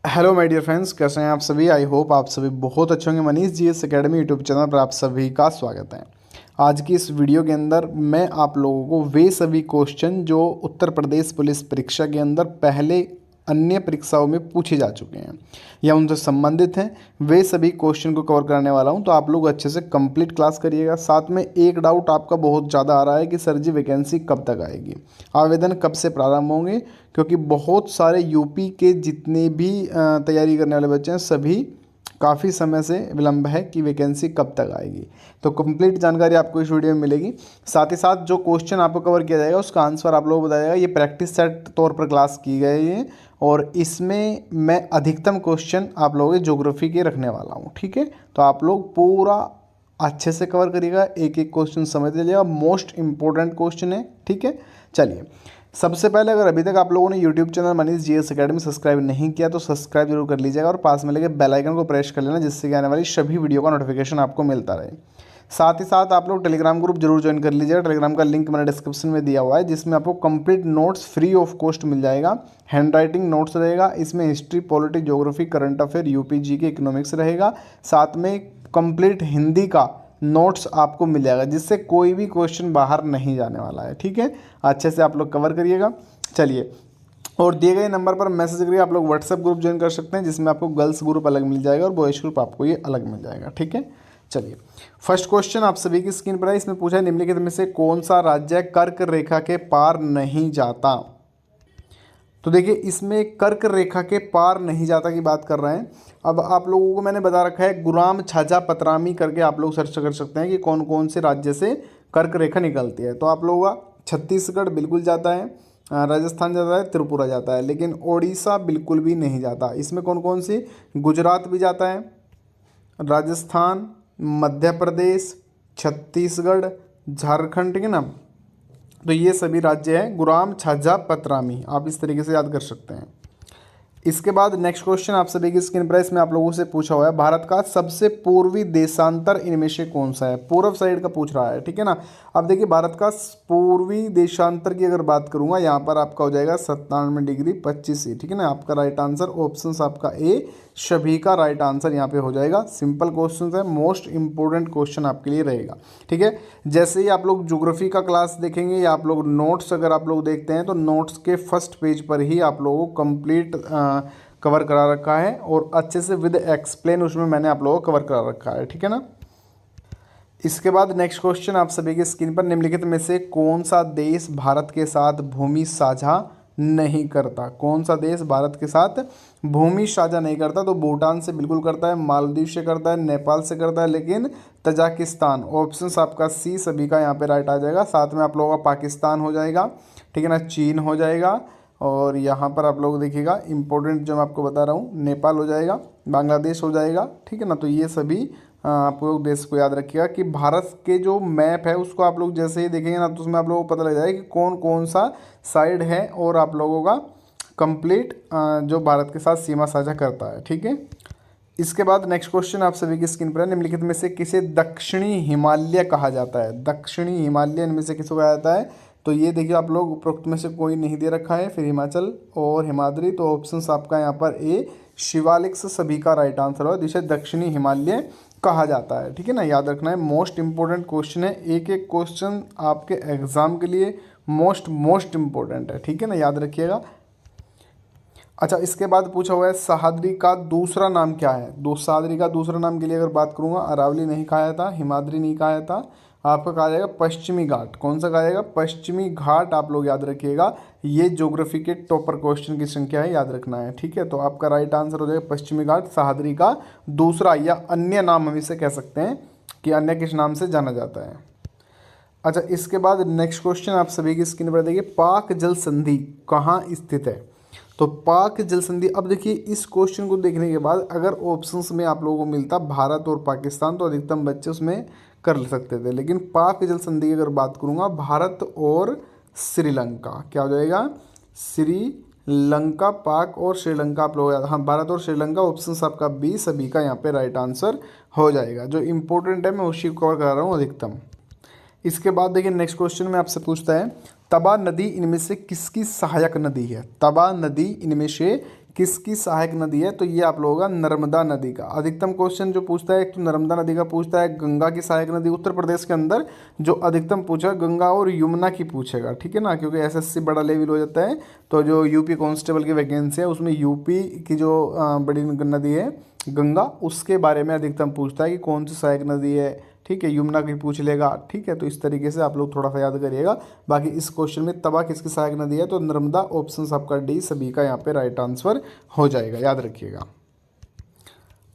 Hello my dear friends, कैसे हैं आप सभी। आई होप आप सभी बहुत अच्छे होंगे। Manish G S academy YouTube channel पर आप सभी का स्वागत है। आज की इस वीडियो के अंदर मैं आप लोगों को वे सभी क्वेश्चन जो उत्तर प्रदेश पुलिस परीक्षा के अंदर पहले अन्य परीक्षाओं में पूछे जा चुके हैं या उनसे संबंधित हैं, वे सभी क्वेश्चन को कवर करने वाला हूं। तो आप लोग अच्छे से कंप्लीट क्लास करिएगा। साथ में एक डाउट आपका बहुत ज़्यादा आ रहा है कि सर जी वैकेंसी कब तक आएगी, आवेदन कब से प्रारंभ होंगे, क्योंकि बहुत सारे यूपी के जितने भी तैयारी करने वाले बच्चे हैं सभी काफ़ी समय से विलंब है कि वैकेंसी कब तक आएगी। तो कंप्लीट जानकारी आपको इस वीडियो में मिलेगी। साथ ही साथ जो क्वेश्चन आपको कवर किया जाएगा उसका आंसर आप लोगों को बताया जाएगा। ये प्रैक्टिस सेट तौर पर क्लास की गई है और इसमें मैं अधिकतम क्वेश्चन आप लोगों के ज्योग्राफी के रखने वाला हूँ। ठीक है, तो आप लोग पूरा अच्छे से कवर करिएगा, एक एक क्वेश्चन समझ लीजिएगा। मोस्ट इंपॉर्टेंट क्वेश्चन है। ठीक है, चलिए सबसे पहले अगर अभी तक आप लोगों ने YouTube channel Manish GS academy subscribe नहीं किया तो सब्सक्राइब जरूर कर लीजिएगा और पास में लगे बेल आइकन को प्रेस कर लेना, जिससे कि आने वाली सभी वीडियो का नोटिफिकेशन आपको मिलता रहे। साथ ही साथ आप लोग टेलीग्राम ग्रुप जरूर ज्वाइन कर लीजिएगा। टेलीग्राम का लिंक मैंने डिस्क्रिप्शन में दिया हुआ है, जिसमें आपको complete notes free of cost मिल जाएगा। हैंड राइटिंग नोट्स रहेगा, इसमें history, politics, geography, current affair, UP G K, economics रहेगा। साथ में कंप्लीट हिंदी का नोट्स आपको मिल जाएगा, जिससे कोई भी क्वेश्चन बाहर नहीं जाने वाला है। ठीक है, अच्छे से आप लोग कवर करिएगा। चलिए, और दिए गए नंबर पर मैसेज करिए। आप लोग व्हाट्सएप ग्रुप ज्वाइन कर सकते हैं, जिसमें आपको गर्ल्स ग्रुप अलग मिल जाएगा और बॉयज़ ग्रुप आपको ये अलग मिल जाएगा। ठीक है, चलिए फर्स्ट क्वेश्चन आप सभी की स्क्रीन पर है। इसमें पूछा है निम्नलिखित में से कौन सा राज्य कर्क रेखा के पार नहीं जाता। तो देखिए, इसमें कर्क रेखा के पार नहीं जाता की बात कर रहे हैं। अब आप लोगों को मैंने बता रखा है गुराम छाजा पतरामी करके आप लोग सर्च कर सकते हैं कि कौन कौन से राज्य से कर्क रेखा निकलती है। तो आप लोगों का छत्तीसगढ़ बिल्कुल जाता है, राजस्थान जाता है, त्रिपुरा जाता है, लेकिन ओडिशा बिल्कुल भी नहीं जाता। इसमें कौन कौन सी, गुजरात भी जाता है, राजस्थान, मध्य प्रदेश, छत्तीसगढ़, झारखंड, ठीक है ना। तो ये सभी राज्य हैं गुराम छाजा पतरामी, आप इस तरीके से याद कर सकते हैं। इसके बाद नेक्स्ट क्वेश्चन आप सभी की स्क्रीन पर है। इसमें आप लोगों से पूछा हुआ है भारत का सबसे पूर्वी देशांतर इनमें से कौन सा है। पूर्व साइड का पूछ रहा है, ठीक है ना। अब देखिए, भारत का पूर्वी देशांतर की अगर बात करूंगा, यहाँ पर आपका हो जाएगा 97 डिग्री 25 ठीक है ना। आपका राइट आंसर ऑप्शन आपका ए सभी का राइट आंसर यहाँ पे हो जाएगा। सिंपल क्वेश्चन है, मोस्ट इंपॉर्टेंट क्वेश्चन आपके लिए रहेगा। ठीक है, जैसे ही आप लोग ज्योग्राफी का क्लास देखेंगे या आप लोग नोट्स अगर आप लोग देखते हैं तो नोट्स के फर्स्ट पेज पर ही आप लोगों को कंप्लीट कवर करा रखा है और अच्छे से विद एक्सप्लेन उसमें मैंने आप लोगों को कवर करा रखा है। ठीक है ना। इसके बाद नेक्स्ट क्वेश्चन आप सभी की स्क्रीन पर, निम्नलिखित में से कौन सा देश भारत के साथ भूमि साझा नहीं करता। कौन सा देश भारत के साथ भूमि साझा नहीं करता। तो भूटान से बिल्कुल करता है, मालदीव से करता है, नेपाल से करता है, लेकिन तजाकिस्तान, ऑप्शन आपका सी सभी का यहाँ पे राइट आ जाएगा। साथ में आप लोगों का पाकिस्तान हो जाएगा, ठीक है ना, चीन हो जाएगा, और यहाँ पर आप लोग देखिएगा इंपॉर्टेंट जो मैं आपको बता रहा हूँ, नेपाल हो जाएगा, बांग्लादेश हो जाएगा। ठीक है ना। तो ये सभी आप लोग देश को याद रखिएगा कि भारत के जो मैप है उसको आप लोग जैसे ही देखेंगे ना तो उसमें आप लोगों को पता लग जाएगा कि कौन कौन सा साइड है और आप लोगों का कंप्लीट जो भारत के साथ सीमा साझा करता है। ठीक है, इसके बाद नेक्स्ट क्वेश्चन आप सभी की स्क्रीन पर है। निम्नलिखित में से किसे दक्षिणी हिमालय कहा जाता है। दक्षिणी हिमालय इनमें से किसको कहा जाता है। तो ये देखिए, आप लोग उपरोक्त में से कोई नहीं दे रखा है, फिर हिमाचल और हिमाद्री। तो ऑप्शन आपका यहाँ पर ए शिवालिक से सभी का राइट आंसर हो, जिसे दक्षिणी हिमालय कहा जाता है। ठीक है ना, याद रखना है, मोस्ट इंपॉर्टेंट क्वेश्चन है। एक एक क्वेश्चन आपके एग्जाम के लिए मोस्ट इंपॉर्टेंट है। ठीक है ना, याद रखिएगा। अच्छा, इसके बाद पूछा हुआ है सह्याद्री का दूसरा नाम क्या है। सह्याद्री का दूसरा नाम के लिए अगर बात करूंगा, अरावली नहीं कहा था, हिमाद्री नहीं कहा था, आपका कहा जाएगा पश्चिमी घाट। कौन सा कहा जाएगा, पश्चिमी घाट। आप लोग याद रखिएगा, ये ज्योग्राफी के टॉपर क्वेश्चन की संख्या है, याद रखना है। ठीक है, तो आपका राइट आंसर हो जाएगा पश्चिमी घाट, सह्याद्री का दूसरा या अन्य नाम हम इसे कह सकते हैं कि अन्य किस नाम से जाना जाता है। अच्छा, इसके बाद नेक्स्ट क्वेश्चन आप सभी की स्क्रीन पर देखिए, पाक जल संधि कहाँ स्थित है। तो पाक जल संधि, अब देखिए इस क्वेश्चन को देखने के बाद अगर ऑप्शंस में आप लोगों को मिलता भारत और पाकिस्तान तो अधिकतम बच्चे उसमें कर सकते थे, लेकिन पाक जल संधि की अगर बात करूंगा, भारत और श्रीलंका, क्या हो जाएगा, श्रीलंका, पाक और श्रीलंका आप लोग, हाँ भारत और श्रीलंका, ऑप्शन आपका बी सभी का यहाँ पे राइट आंसर हो जाएगा। जो इंपॉर्टेंट है मैं उसी को कवर करा रहा हूँ अधिकतम। इसके बाद देखिए नेक्स्ट क्वेश्चन में आपसे पूछता है, तबा नदी इनमें से किसकी सहायक नदी है। तबा नदी इनमें से किसकी सहायक नदी है? तो ये आप लोगों का नर्मदा नदी का। अधिकतम क्वेश्चन जो पूछता है एक तो नर्मदा नदी का पूछता है, गंगा की सहायक नदी उत्तर प्रदेश के अंदर जो अधिकतम पूछा गंगा और यमुना की पूछेगा, ठीक है ना, क्योंकि एसएससी बड़ा लेवल हो जाता है। तो जो यूपी कांस्टेबल की वैकेंसी है उसमें यूपी की जो बड़ी नदी है गंगा, उसके बारे में अधिकतम पूछता है कि कौन सी सहायक नदी है, ठीक है। यमुना की पूछ लेगा, ठीक है। तो इस तरीके से आप लोग थोड़ा सा याद करिएगा। बाकी इस क्वेश्चन में तवा किसकी सहायक नदी है? तो नर्मदा। ऑप्शन आपका डी सभी का यहाँ पे राइट आंसर हो जाएगा, याद रखिएगा।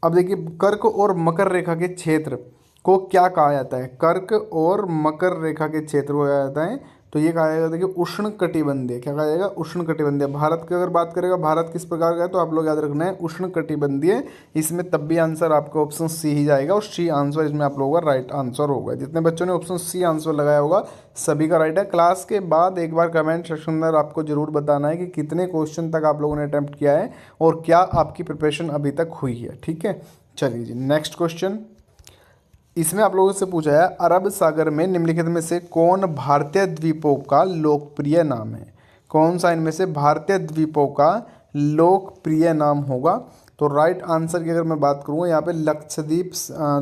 अब देखिए, कर्क और मकर रेखा के क्षेत्र को क्या कहा जाता है? कर्क और मकर रेखा के क्षेत्र को कहा जाता है, तो ये कहा जाएगा, देखिए उष्ण कटिबंधीय। क्या कहा जाएगा? उष्ण कटिबंधीय। भारत की अगर बात करेगा, भारत किस प्रकार का है, तो आप लोग याद रखना है उष्ण कटिबंधीय। इसमें तब भी आंसर आपका ऑप्शन सी ही जाएगा, और सी आंसर इसमें आप लोगों का राइट आंसर होगा। जितने बच्चों ने ऑप्शन सी आंसर लगाया होगा सभी का राइट है। क्लास के बाद एक बार कमेंट सेक्शन में आपको जरूर बताना है कि कितने क्वेश्चन तक आप लोगों ने अटैम्प्ट किया है और क्या आपकी प्रिपरेशन अभी तक हुई है, ठीक है। चलिए जी, नेक्स्ट क्वेश्चन। इसमें आप लोगों से पूछा है, अरब सागर में निम्नलिखित में से कौन भारतीय द्वीपों का लोकप्रिय नाम है? कौन सा इनमें से भारतीय द्वीपों का लोकप्रिय नाम होगा? तो राइट आंसर की अगर मैं बात करूँ यहाँ पे लक्षद्वीप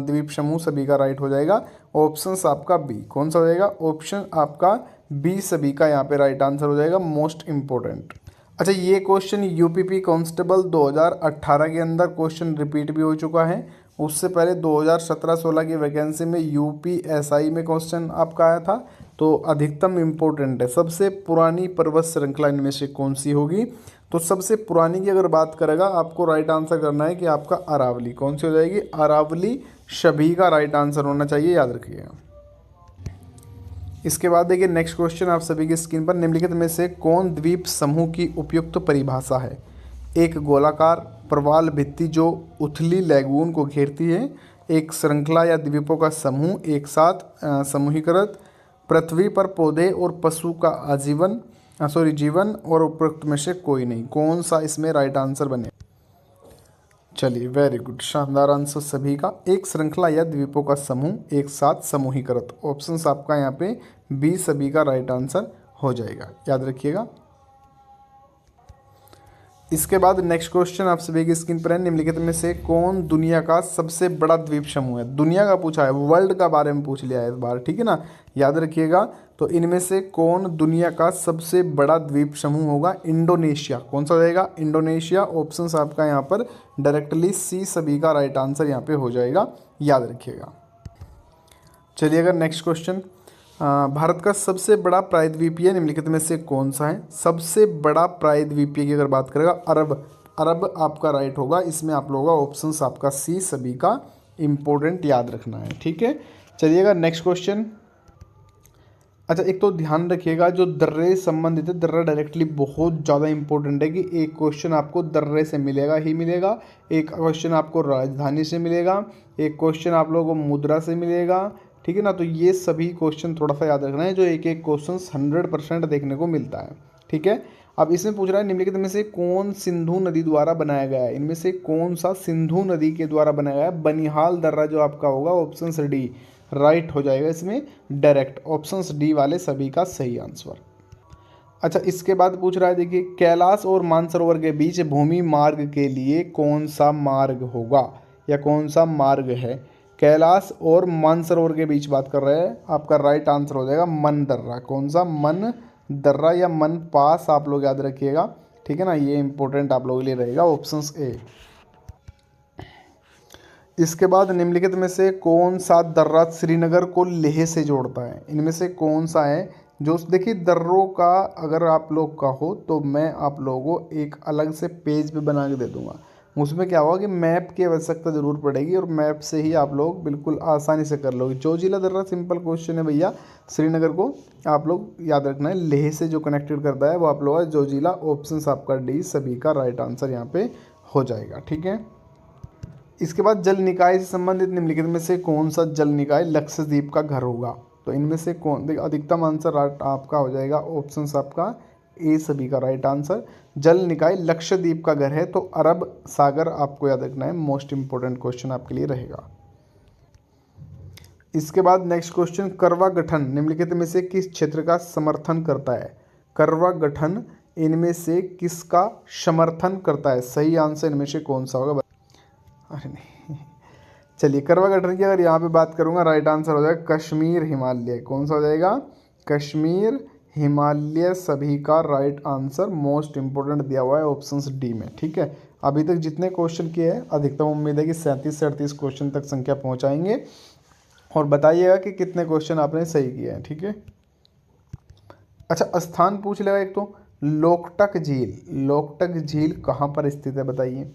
द्वीप समूह सभी का राइट हो जाएगा। ऑप्शन आपका बी। कौन सा हो जाएगा? ऑप्शन आपका बी सभी का यहाँ पे राइट आंसर हो जाएगा, मोस्ट इंपॉर्टेंट। अच्छा, ये क्वेश्चन यूपीपी कांस्टेबल 2018 के अंदर क्वेश्चन रिपीट भी हो चुका है। उससे पहले 2017-16 की वैकेंसी में यूपीएसआई में क्वेश्चन आपका आया था। तो अधिकतम इम्पोर्टेंट है। सबसे पुरानी पर्वत श्रृंखला इनमें से कौन सी होगी? तो सबसे पुरानी की अगर बात करेगा, आपको राइट आंसर करना है कि आपका अरावली। कौन सी हो जाएगी? अरावली सभी का राइट आंसर होना चाहिए, याद रखिएगा। इसके बाद देखिए नेक्स्ट क्वेश्चन आप सभी की स्क्रीन पर, निम्नलिखित में से कौन द्वीप समूह की उपयुक्त परिभाषा है? एक गोलाकार प्रवाल भित्ति जो उथली लैगून को घेरती है, एक श्रृंखला या द्वीपों का समूह एक साथ समूहीकृत, पृथ्वी पर पौधे और पशु का आजीवन जीवन, और उपरोक्त में से कोई नहीं। कौन सा इसमें राइट आंसर बने? चलिए, वेरी गुड, शानदार आंसर सभी का। एक श्रृंखला या द्वीपों का समूह एक साथ समूहीकृत। ऑप्शन आपका यहाँ पे बी सभी का राइट आंसर हो जाएगा, याद रखिएगा। इसके बाद नेक्स्ट क्वेश्चन आप सभी की स्क्रीन पर है, निम्नलिखित में से कौन दुनिया का सबसे बड़ा द्वीप समूह है? दुनिया का पूछा है, वर्ल्ड का बारे में पूछ लिया है इस बार, ठीक है ना, याद रखिएगा। तो इनमें से कौन दुनिया का सबसे बड़ा द्वीप समूह होगा? इंडोनेशिया। कौन सा रहेगा? इंडोनेशिया। ऑप्शन आपका यहाँ पर डायरेक्टली सी सभी का राइट आंसर यहाँ पे हो जाएगा, याद रखिएगा। चलिए, अगर नेक्स्ट क्वेश्चन, भारत का सबसे बड़ा प्रायद्वीपीय निम्नलिखित में से कौन सा है? सबसे बड़ा प्रायद्वीपीय की अगर बात करेगा, अरब आपका राइट होगा। इसमें आप लोगों का ऑप्शन आपका सी सभी का इंपॉर्टेंट, याद रखना है, ठीक है। चलिएगा नेक्स्ट क्वेश्चन। अच्छा, एक तो ध्यान रखिएगा जो दर्रे संबंधित है, दर्रा डायरेक्टली बहुत ज़्यादा इंपॉर्टेंट है कि एक क्वेश्चन आपको दर्रे से मिलेगा ही मिलेगा, एक क्वेश्चन आपको राजधानी से मिलेगा, एक क्वेश्चन आप लोगों को मुद्रा से मिलेगा, ठीक है ना। तो ये सभी क्वेश्चन थोड़ा सा याद रखना है, जो एक एक क्वेश्चन 100% देखने को मिलता है, ठीक है। अब इसमें पूछ रहा है, निम्नलिखित में से कौन सिंधु नदी द्वारा बनाया गया है? इनमें से कौन सा सिंधु नदी के द्वारा बनाया गया है? बनिहाल दर्रा जो आपका होगा, ऑप्शन डी राइट हो जाएगा इसमें डायरेक्ट। ऑप्शन डी वाले सभी का सही आंसर। अच्छा, इसके बाद पूछ रहा है, देखिए कैलाश और मानसरोवर के बीच भूमि मार्ग के लिए कौन सा मार्ग होगा या कौन सा मार्ग है? कैलाश और मानसरोवर के बीच बात कर रहे हैं, आपका राइट आंसर हो जाएगा मन दर्रा। कौन सा? मन दर्रा या मन पास, आप लोग याद रखिएगा, ठीक है ना, ये इंपॉर्टेंट आप लोगों के लिए रहेगा, ऑप्शन ए। इसके बाद निम्नलिखित में से कौन सा दर्रा श्रीनगर को लेह से जोड़ता है? इनमें से कौन सा है जो, देखिए दर्रों का अगर आप लोग कहो तो मैं आप लोगों को एक अलग से पेज पे बना के दे दूंगा। उसमें क्या होगा कि मैप की आवश्यकता ज़रूर पड़ेगी, और मैप से ही आप लोग बिल्कुल आसानी से कर लोगे। जोजिला दर्रा सिंपल क्वेश्चन है भैया, श्रीनगर को आप लोग याद रखना है, लेह से जो कनेक्टेड करता है वो आप लोग जोजिला। ऑप्शन आपका डी सभी का राइट आंसर यहाँ पे हो जाएगा, ठीक है। इसके बाद जल निकाय से संबंधित निम्नलिखित में से कौन सा जल निकाय लक्षद्वीप का घर होगा? तो इनमें से कौन, देखिए अधिकतम आंसर आपका हो जाएगा, ऑप्शन आपका ए सभी का राइट आंसर। जल निकाय लक्षद्वीप का घर है, तो अरब सागर आपको याद रखना है, मोस्ट इंपोर्टेंट क्वेश्चन आपके लिए रहेगा। इसके बाद नेक्स्ट क्वेश्चन, करवा गठन निम्नलिखित में से किस क्षेत्र का समर्थन करता है? करवा गठन इनमें से किसका समर्थन करता है? सही आंसर इनमें से कौन सा होगा? अरे नहीं, चलिए करवा गठन की अगर यहाँ पे बात करूँगा, राइट आंसर हो जाएगा कश्मीर हिमालय। कौन सा हो जाएगा? कश्मीर हिमालय सभी का राइट आंसर मोस्ट इंपोर्टेंट दिया हुआ है ऑप्शन डी में। ठीक है, अभी तक जितने क्वेश्चन किए हैं अधिकतम उम्मीद है कि 37 से 38 क्वेश्चन तक संख्या पहुँचाएंगे और बताइएगा कि कितने क्वेश्चन आपने सही किए हैं। ठीक है, अच्छा स्थान पूछ लेगा एक तो, लोकटक झील, लोकटक झील कहाँ पर स्थित है बताइए,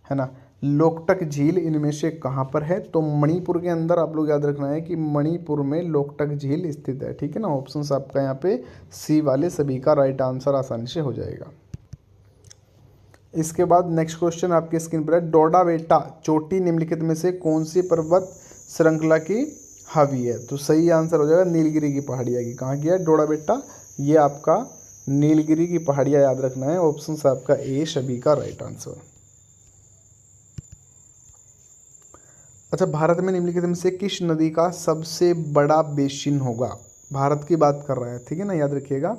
है ना। लोकटक झील इनमें से कहाँ पर है? तो मणिपुर के अंदर आप लोग याद रखना है कि मणिपुर में लोकटक झील स्थित है। ठीक है ना, ऑप्शंस आपका यहाँ पे सी वाले सभी का राइट आंसर आसानी से हो जाएगा। इसके बाद नेक्स्ट क्वेश्चन आपकी स्क्रीन पर है, डोडा बेटा चोटी निम्नलिखित में से कौन सी पर्वत श्रृंखला की हावी है? तो सही आंसर हो जाएगा नीलगिरी की पहाड़ियाँ की। कहाँ की है डोडा बेटा? ये आपका नीलगिरी की पहाड़ियाँ याद रखना है, ऑप्शन आपका ए सभी का राइट आंसर। अच्छा, भारत में निम्नलिखित में से किस नदी का सबसे बड़ा बेसिन होगा? भारत की बात कर रहा है, ठीक है ना, याद रखिएगा।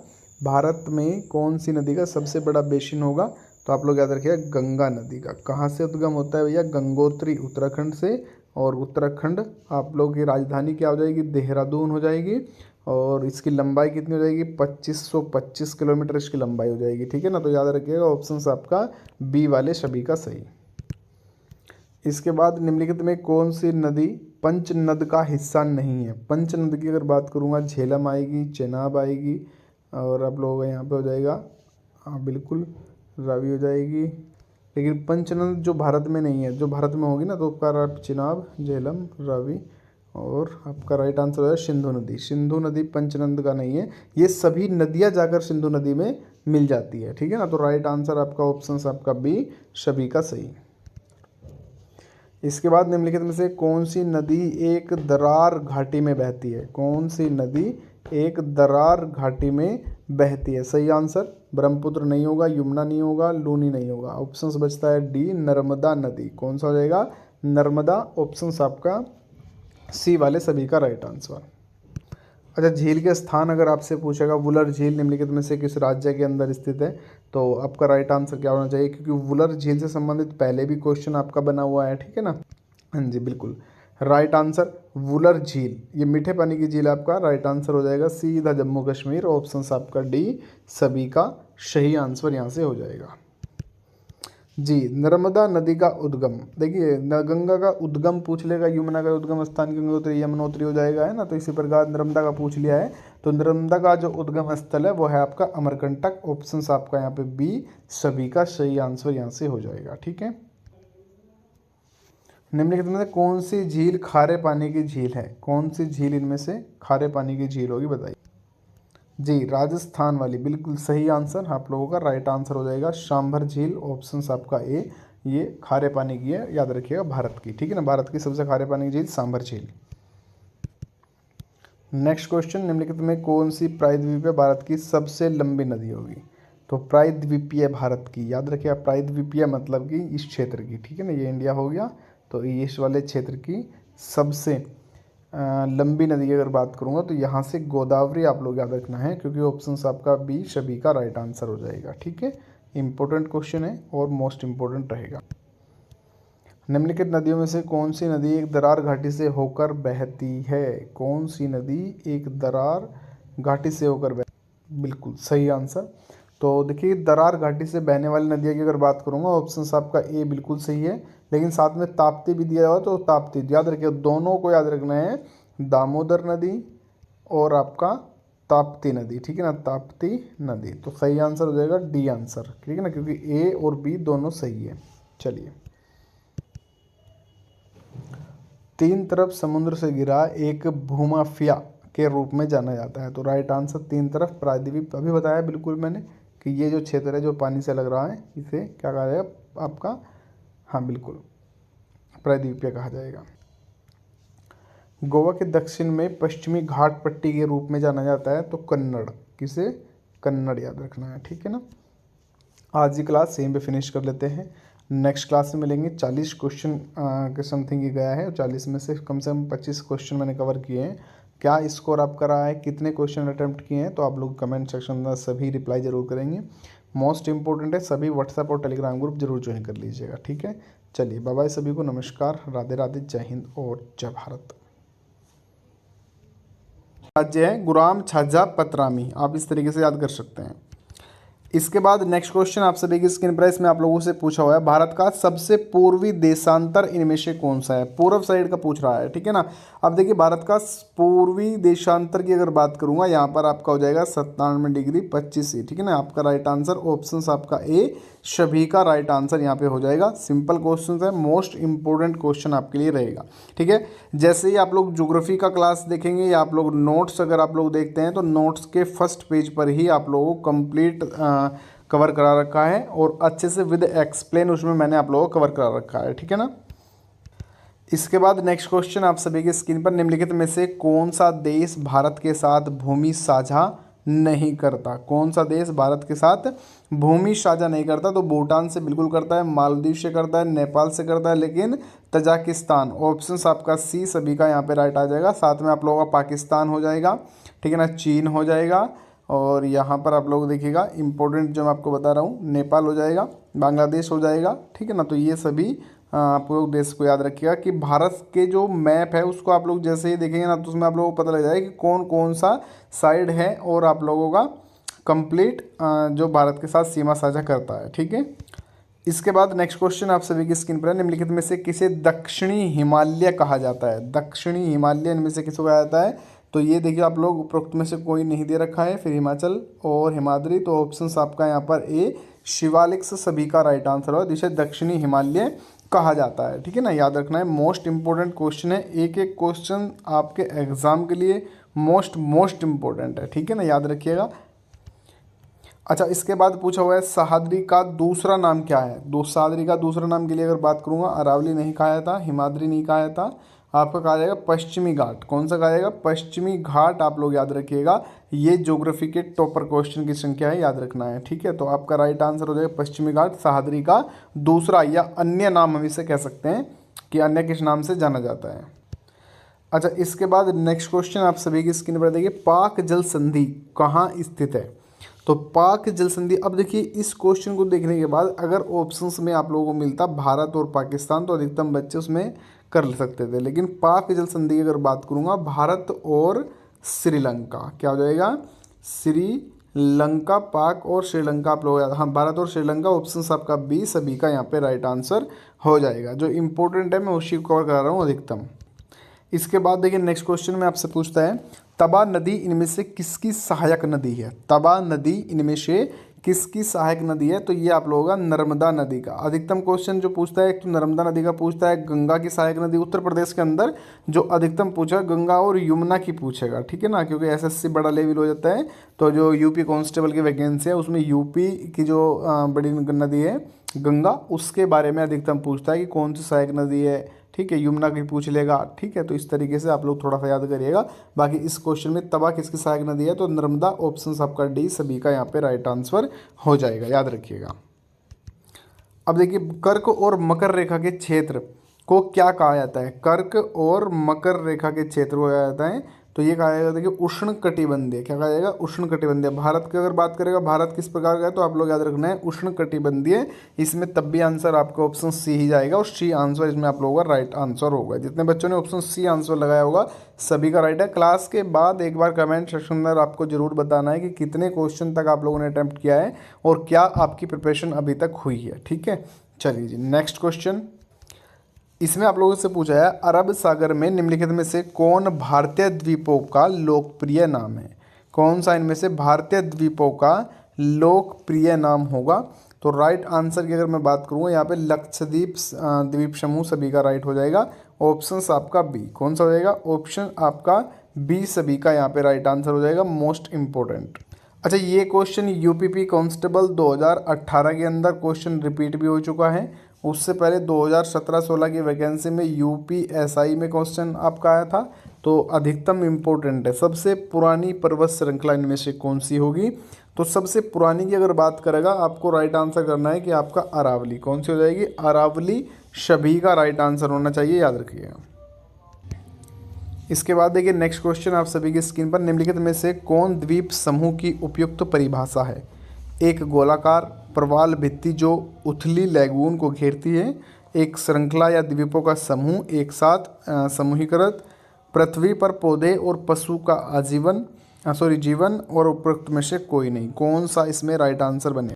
भारत में कौन सी नदी का सबसे बड़ा बेसिन होगा? तो आप लोग याद रखिएगा गंगा नदी का। कहाँ से उद्गम होता है भैया? गंगोत्री उत्तराखंड से। और उत्तराखंड आप लोग की राजधानी क्या हो जाएगी? देहरादून हो जाएगी। और इसकी लंबाई कितनी हो जाएगी? 2525 किलोमीटर इसकी लंबाई हो जाएगी। ठीक है ना, तो याद रखिएगा ऑप्शन आपका बी वाले सभी का सही। इसके बाद निम्नलिखित में कौन सी नदी पंचनद का हिस्सा नहीं है? पंचनद की अगर बात करूँगा, झेलम आएगी, चेनाब आएगी, और आप लोगों का यहाँ पे हो जाएगा, हाँ बिल्कुल, रावी हो जाएगी। लेकिन पंचनद जो भारत में नहीं है, जो भारत में होगी ना तो आपका चेनाब, झेलम, रावी, और आपका राइट आंसर हो जाएगा सिंधु नदी। सिंधु नदी पंचनद का नहीं है, ये सभी नदियाँ जाकर सिंधु नदी में मिल जाती है। ठीक है ना, तो राइट आंसर आपका ऑप्शन आपका बी सभी का सही। इसके बाद निम्नलिखित में से कौन सी नदी एक दरार घाटी में बहती है? कौन सी नदी एक दरार घाटी में बहती है? सही आंसर ब्रह्मपुत्र नहीं होगा, यमुना नहीं होगा, लूनी नहीं होगा। ऑप्शंस बचता है डी नर्मदा नदी। कौन सा हो जाएगा? नर्मदा। ऑप्शंस आपका सी वाले सभी का राइट आंसर। अच्छा, झील के स्थान अगर आपसे पूछेगा, वुलर झील निम्नलिखित में से किस राज्य के अंदर स्थित है? तो आपका राइट आंसर क्या होना चाहिए? क्योंकि वुलर झील से संबंधित पहले भी क्वेश्चन आपका बना हुआ है। ठीक है ना, हाँ जी बिल्कुल, राइट आंसर वुलर झील, ये मीठे पानी की झील। आपका राइट आंसर हो जाएगा सीधा जम्मू कश्मीर। ऑप्शन आपका डी सभी का सही आंसर यहाँ से हो जाएगा जी। नर्मदा नदी का उद्गम, देखिए गंगा का उद्गम पूछ लेगा, यमुना का उद्गम स्थान गंगोत्री यमुनोत्री हो जाएगा, है ना। तो इसी प्रकार नर्मदा का पूछ लिया है, तो नर्मदा का जो उद्गम स्थल है वो है आपका अमरकंटक। ऑप्शन आपका यहाँ पे बी सभी का सही आंसर यहाँ से हो जाएगा। ठीक है, निम्नलिखित में से कौन सी झील खारे पानी की झील है? कौन सी झील इनमें से खारे पानी की झील होगी बताइए जी? राजस्थान वाली, बिल्कुल सही आंसर आप लोगों का राइट आंसर हो जाएगा सांभर झील। ऑप्शन आपका ए, ये खारे पानी की है, याद रखिएगा भारत की। ठीक है ना, भारत की सबसे खारे पानी की झील सांभर झील। नेक्स्ट क्वेश्चन, निम्नलिखित में कौन सी प्रायद्वीपीय भारत की सबसे लंबी नदी होगी? तो प्रायद्वीपीय भारत की, याद रखिएगा प्रायद्वीपीय मतलब कि इस क्षेत्र की। ठीक है ना, ये इंडिया हो गया, तो इस वाले क्षेत्र की सबसे लंबी नदी की अगर बात करूँगा तो यहाँ से गोदावरी आप लोग याद रखना है, क्योंकि ऑप्शन आपका बी सभी का राइट आंसर हो जाएगा। ठीक है, इंपॉर्टेंट क्वेश्चन है और मोस्ट इंपॉर्टेंट रहेगा। निम्नलिखित नदियों में से कौन सी नदी एक दरार घाटी से होकर बहती है? कौन सी नदी एक दरार घाटी से होकर बहती? बिल्कुल सही आंसर। तो देखिए दरार घाटी से बहने वाली नदियों की अगर बात करूँगा, ऑप्शन आपका ए बिल्कुल सही है, लेकिन साथ में ताप्ती भी दिया हुआ, तो ताप्ती याद रखिए, दोनों को याद रखना है, दामोदर नदी और आपका ताप्ती नदी। ठीक है ना, ताप्ती नदी। तो सही आंसर हो जाएगा डी आंसर। ठीक है ना, क्योंकि ए और बी दोनों सही है। चलिए, तीन तरफ समुद्र से घिरा एक भूमाफिया के रूप में जाना जाता है। तो राइट आंसर तीन तरफ प्रायद्वीप, अभी बताया बिल्कुल मैंने कि ये जो क्षेत्र है जो पानी से लग रहा है, इसे क्या कहा जाएगा आपका? हाँ बिल्कुल, प्रायद्वीपीय कहा जाएगा। गोवा के दक्षिण में पश्चिमी घाट पट्टी के रूप में जाना जाता है, तो कन्नड़, किसे? कन्नड़ याद रखना है। ठीक है ना, आज की क्लास यहीं पे फिनिश कर लेते हैं। नेक्स्ट क्लास में मिलेंगे। 40 क्वेश्चन के समथिंग ही गया है, 40 में से कम 25 क्वेश्चन मैंने कवर किए हैं। क्या स्कोर आपका रहा है, कितने क्वेश्चन अटैम्प्ट किए हैं, तो आप लोग कमेंट सेक्शन में सभी रिप्लाई ज़रूर करेंगे। मोस्ट इंपॉर्टेंट है। सभी व्हाट्सएप और टेलीग्राम ग्रुप जरूर ज्वाइन कर लीजिएगा, ठीक है। चलिए बाय बाय सभी को, नमस्कार, राधे राधे, जय हिंद और जय भारत। राज्य है गुराम छाजा पतरामी, आप इस तरीके से याद कर सकते हैं। इसके बाद नेक्स्ट क्वेश्चन आप सभी की स्क्रीन पर है, इसमें आप लोगों से पूछा हुआ है भारत का सबसे पूर्वी देशांतर इनमें से कौन सा है। पूर्व साइड का पूछ रहा है, ठीक है ना। अब देखिए भारत का पूर्वी देशांतर की अगर बात करूंगा, यहाँ पर आपका हो जाएगा 97 डिग्री 25 से, ठीक है ना। आपका राइट आंसर ऑप्शन आपका ए सभी का राइट आंसर यहाँ पे हो जाएगा। सिंपल क्वेश्चन है, मोस्ट इंपोर्टेंट क्वेश्चन आपके लिए रहेगा, ठीक है। जैसे ही आप लोग ज्योग्राफी का क्लास देखेंगे या आप लोग नोट्स अगर आप लोग देखते हैं तो नोट्स के फर्स्ट पेज पर ही आप लोगों को कंप्लीट कवर करा रखा है और अच्छे से विद एक्सप्लेन उसमें मैंने आप लोगों को कवर करा रखा है, ठीक है ना। इसके बाद नेक्स्ट क्वेश्चन आप सभी की स्क्रीन पर, निम्नलिखित में से कौन सा देश भारत के साथ भूमि साझा नहीं करता। कौन सा देश भारत के साथ भूमि साझा नहीं करता। तो भूटान से बिल्कुल करता है, मालदीव से करता है, नेपाल से करता है, लेकिन तजाकिस्तान, ऑप्शन आपका सी सभी का यहाँ पे राइट आ जाएगा। साथ में आप लोगों का पाकिस्तान हो जाएगा, ठीक है ना, चीन हो जाएगा और यहाँ पर आप लोग देखिएगा इंपॉर्टेंट जो मैं आपको बता रहा हूँ, नेपाल हो जाएगा, बांग्लादेश हो जाएगा, ठीक है ना। तो ये सभी आप लोग देश को याद रखिएगा कि भारत के जो मैप है उसको आप लोग जैसे ही देखेंगे ना तो उसमें आप लोगों को पता लग जाएगा कि कौन कौन सा साइड है और आप लोगों का कंप्लीट जो भारत के साथ सीमा साझा करता है, ठीक है। इसके बाद नेक्स्ट क्वेश्चन आप सभी की स्क्रीन पर है, निम्नलिखित में से किसे दक्षिणी हिमालय कहा जाता है। दक्षिणी हिमालय इनमें से किसको कहा जाता है। तो ये देखिए आप लोग उपरोक्त में से कोई नहीं दे रखा है, फिर हिमाचल और हिमाद्री, तो ऑप्शन आपका यहाँ पर ए शिवालिक से सभी का राइट आंसर हो, जिसे दक्षिणी हिमालय कहा जाता है, ठीक है ना। याद रखना है, मोस्ट इंपॉर्टेंट क्वेश्चन है, एक एक क्वेश्चन आपके एग्जाम के लिए मोस्ट इंपॉर्टेंट है, ठीक है ना, याद रखिएगा। अच्छा, इसके बाद पूछा हुआ है सह्याद्री का दूसरा नाम क्या है। सह्याद्री का दूसरा नाम के लिए अगर बात करूंगा, अरावली नहीं कहा था, हिमाद्री नहीं कहा था, आपका कहा जाएगा पश्चिमी घाट। कौन सा कहा जाएगा, पश्चिमी घाट। आप लोग याद रखिएगा, ये ज्योग्राफी के टॉपर क्वेश्चन की संख्या है, याद रखना है, ठीक है। तो आपका राइट आंसर हो जाएगा पश्चिमी घाट, सह्याद्री का दूसरा या अन्य नाम हम इसे कह सकते हैं कि अन्य किस नाम से जाना जाता है। अच्छा, इसके बाद नेक्स्ट क्वेश्चन आप सभी की स्क्रीन पर देखिए, पाक जल संधि कहाँ स्थित है। तो पाक जल संधि, अब देखिए इस क्वेश्चन को देखने के बाद अगर ऑप्शंस में आप लोगों को मिलता भारत और पाकिस्तान तो अधिकतम बच्चे उसमें कर सकते थे, लेकिन पाक जल संधि की अगर बात करूंगा, भारत और श्रीलंका, क्या हो जाएगा, श्रीलंका, पाक और श्रीलंका आप लोग, हाँ भारत और श्रीलंका, ऑप्शन आपका बी सभी का यहाँ पे राइट आंसर हो जाएगा। जो इंपॉर्टेंट है मैं उसी को कवर करा रहा हूँ अधिकतम। इसके बाद देखिए नेक्स्ट क्वेश्चन में आपसे पूछता है, तबा नदी इनमें से किसकी सहायक नदी है। तबा नदी इनमें से किसकी सहायक नदी है। तो ये आप लोगों का नर्मदा नदी का। अधिकतम क्वेश्चन जो पूछता है, एक तो नर्मदा नदी का पूछता है, गंगा की सहायक नदी उत्तर प्रदेश के अंदर जो अधिकतम पूछा, गंगा और यमुना की पूछेगा, ठीक है ना, क्योंकि एसएससी बड़ा लेवल हो जाता है। तो जो यूपी कांस्टेबल की वैकेंसी है उसमें यूपी की जो बड़ी नदी है गंगा, उसके बारे में अधिकतम पूछता है कि कौन सी सहायक नदी है, ठीक है। यमुना की पूछ लेगा, ठीक है। तो इस तरीके से आप लोग थोड़ा सा याद करिएगा। बाकी इस क्वेश्चन में तबा किसकी सहायक नदी है, तो नर्मदा, ऑप्शन आपका डी सभी का यहाँ पे राइट आंसर हो जाएगा, याद रखिएगा। अब देखिए, कर्क और मकर रेखा के क्षेत्र को क्या कहा जाता है। कर्क और मकर रेखा के क्षेत्र को कहा जाता है, तो ये कहा जाएगा, देखिए उष्ण कटिबंधीय, क्या कहा जाएगा, उष्ण कटिबंधीय। भारत की अगर बात करेगा, भारत किस प्रकार का है, तो आप लोग याद रखना है उष्ण कटिबंधीय। इसमें तब भी आंसर आपका ऑप्शन सी ही जाएगा और सी आंसर इसमें आप लोगों का राइट आंसर होगा। जितने बच्चों ने ऑप्शन सी आंसर लगाया होगा सभी का राइट है। क्लास के बाद एक बार कमेंट सेक्शन में आपको जरूर बताना है कि कितने क्वेश्चन तक आप लोगों ने अटैम्प्ट किया है और क्या आपकी प्रिपरेशन अभी तक हुई है, ठीक है। चलिए जी, नेक्स्ट क्वेश्चन इसमें आप लोगों से पूछा है, अरब सागर में निम्नलिखित में से कौन भारतीय द्वीपों का लोकप्रिय नाम है। कौन सा इनमें से भारतीय द्वीपों का लोकप्रिय नाम होगा। तो राइट आंसर की अगर मैं बात करूँ, यहाँ पे लक्षद्वीप द्वीप समूह सभी का राइट हो जाएगा। ऑप्शन आपका बी, कौन सा हो जाएगा, ऑप्शन आपका बी सभी का यहाँ पे राइट आंसर हो जाएगा, मोस्ट इंपॉर्टेंट। अच्छा, ये क्वेश्चन यूपीपी कांस्टेबल 2018 के अंदर क्वेश्चन रिपीट भी हो चुका है। उससे पहले 2017-16 की वैकेंसी में यूपीएसआई में क्वेश्चन आपका आया था। तो अधिकतम इम्पोर्टेंट है, सबसे पुरानी पर्वत श्रृंखला इनमें से कौन सी होगी। तो सबसे पुरानी की अगर बात करेगा, आपको राइट आंसर करना है कि आपका अरावली, कौन सी हो जाएगी, अरावली सभी का राइट आंसर होना चाहिए, याद रखिएगा। इसके बाद देखिए नेक्स्ट क्वेश्चन आप सभी की स्क्रीन पर, निम्नलिखित में से कौन द्वीप समूह की उपयुक्त परिभाषा है। एक गोलाकार प्रवाल भित्ति जो उथली लैगून को घेरती है, एक श्रृंखला या द्वीपों का समूह एक साथ समूहीकृत, पृथ्वी पर पौधे और पशु का जीवन और उपरोक्त में से कोई नहीं। कौन सा इसमें राइट आंसर बने?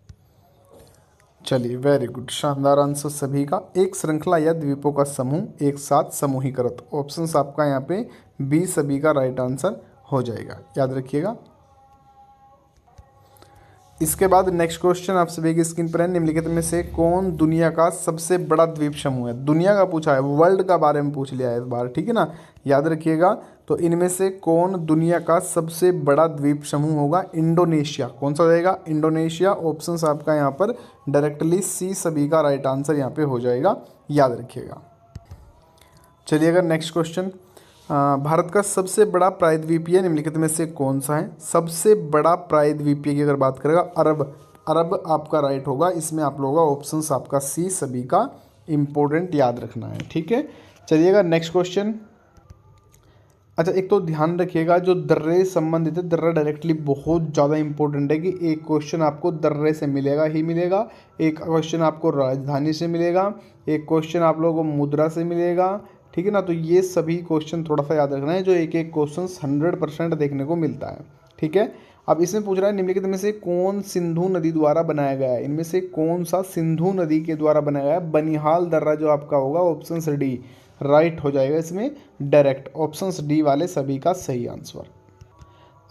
चलिए, वेरी गुड, शानदार आंसर सभी का। एक श्रृंखला या द्वीपों का समूह एक साथ समूहीकृत, ऑप्शन आपका यहाँ पे बी सभी का राइट आंसर हो जाएगा, याद रखिएगा। इसके बाद नेक्स्ट क्वेश्चन आप सभी की स्क्रीन पर है। निम्नलिखित में से कौन दुनिया का सबसे बड़ा द्वीप समूह है? दुनिया का पूछा है, वर्ल्ड का बारे में पूछ लिया है इस बार, ठीक है ना, याद रखिएगा। तो इनमें से कौन दुनिया का सबसे बड़ा द्वीप समूह होगा? इंडोनेशिया। कौन सा रहेगा? इंडोनेशिया। ऑप्शन आपका यहाँ पर डायरेक्टली सी सभी का राइट आंसर यहाँ पे हो जाएगा, याद रखिएगा। चलिए, अगर नेक्स्ट क्वेश्चन, भारत का सबसे बड़ा प्रायद्वीपीय निम्नलिखित में से कौन सा है? सबसे बड़ा प्रायद्वीपीय की अगर बात करेगा, अरब आपका राइट होगा। इसमें आप लोगों का ऑप्शन आपका सी सभी का इम्पोर्टेंट याद रखना है, ठीक है। चलिएगा नेक्स्ट क्वेश्चन। अच्छा, एक तो ध्यान रखिएगा जो दर्रे संबंधित है, दर्रा डायरेक्टली बहुत ज़्यादा इंपॉर्टेंट है कि एक क्वेश्चन आपको दर्रे से मिलेगा ही मिलेगा, एक क्वेश्चन आपको राजधानी से मिलेगा, एक क्वेश्चन आप लोगों को मुद्रा से मिलेगा, ठीक है ना। तो ये सभी क्वेश्चन थोड़ा सा याद रखना है, जो एक एक क्वेश्चन 100% देखने को मिलता है, ठीक है। अब इसमें पूछ रहा है निम्नलिखित में से कौन सिंधु नदी द्वारा बनाया गया है? इनमें से कौन सा सिंधु नदी के द्वारा बनाया गया है? बनिहाल दर्रा जो आपका होगा, ऑप्शन डी राइट हो जाएगा इसमें डायरेक्ट, ऑप्शन डी वाले सभी का सही आंसर।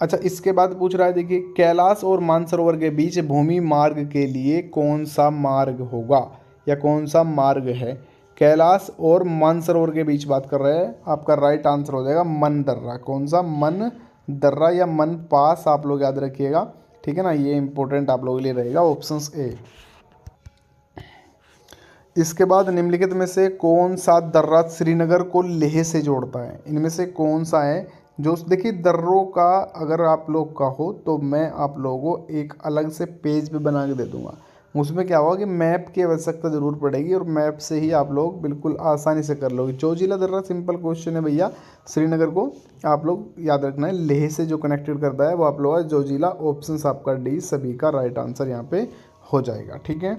अच्छा, इसके बाद पूछ रहा है, देखिए, कैलाश और मानसरोवर के बीच भूमि मार्ग के लिए कौन सा मार्ग होगा या कौन सा मार्ग है? कैलाश और मानसरोवर के बीच बात कर रहे हैं, आपका राइट आंसर हो जाएगा मन दर्रा। कौन सा? मन दर्रा या मन पास, आप लोग याद रखिएगा, ठीक है ना, ये इंपॉर्टेंट आप लोगों के लिए रहेगा, ऑप्शन ए। इसके बाद निम्नलिखित में से कौन सा दर्रा श्रीनगर को लेह से जोड़ता है? इनमें से कौन सा है जो, देखिए, दर्रों का अगर आप लोग का हो तो मैं आप लोगों को एक अलग से पेज पे बना के दे दूंगा। उसमें क्या होगा कि मैप की आवश्यकता ज़रूर पड़ेगी और मैप से ही आप लोग बिल्कुल आसानी से कर लोगे। जोजिला दर्रा सिंपल क्वेश्चन है भैया, श्रीनगर को आप लोग याद रखना है, लेह से जो कनेक्टेड करता है वो आप लोग का जोजिला, ऑप्शन आपका डी सभी का राइट आंसर यहाँ पे हो जाएगा, ठीक है।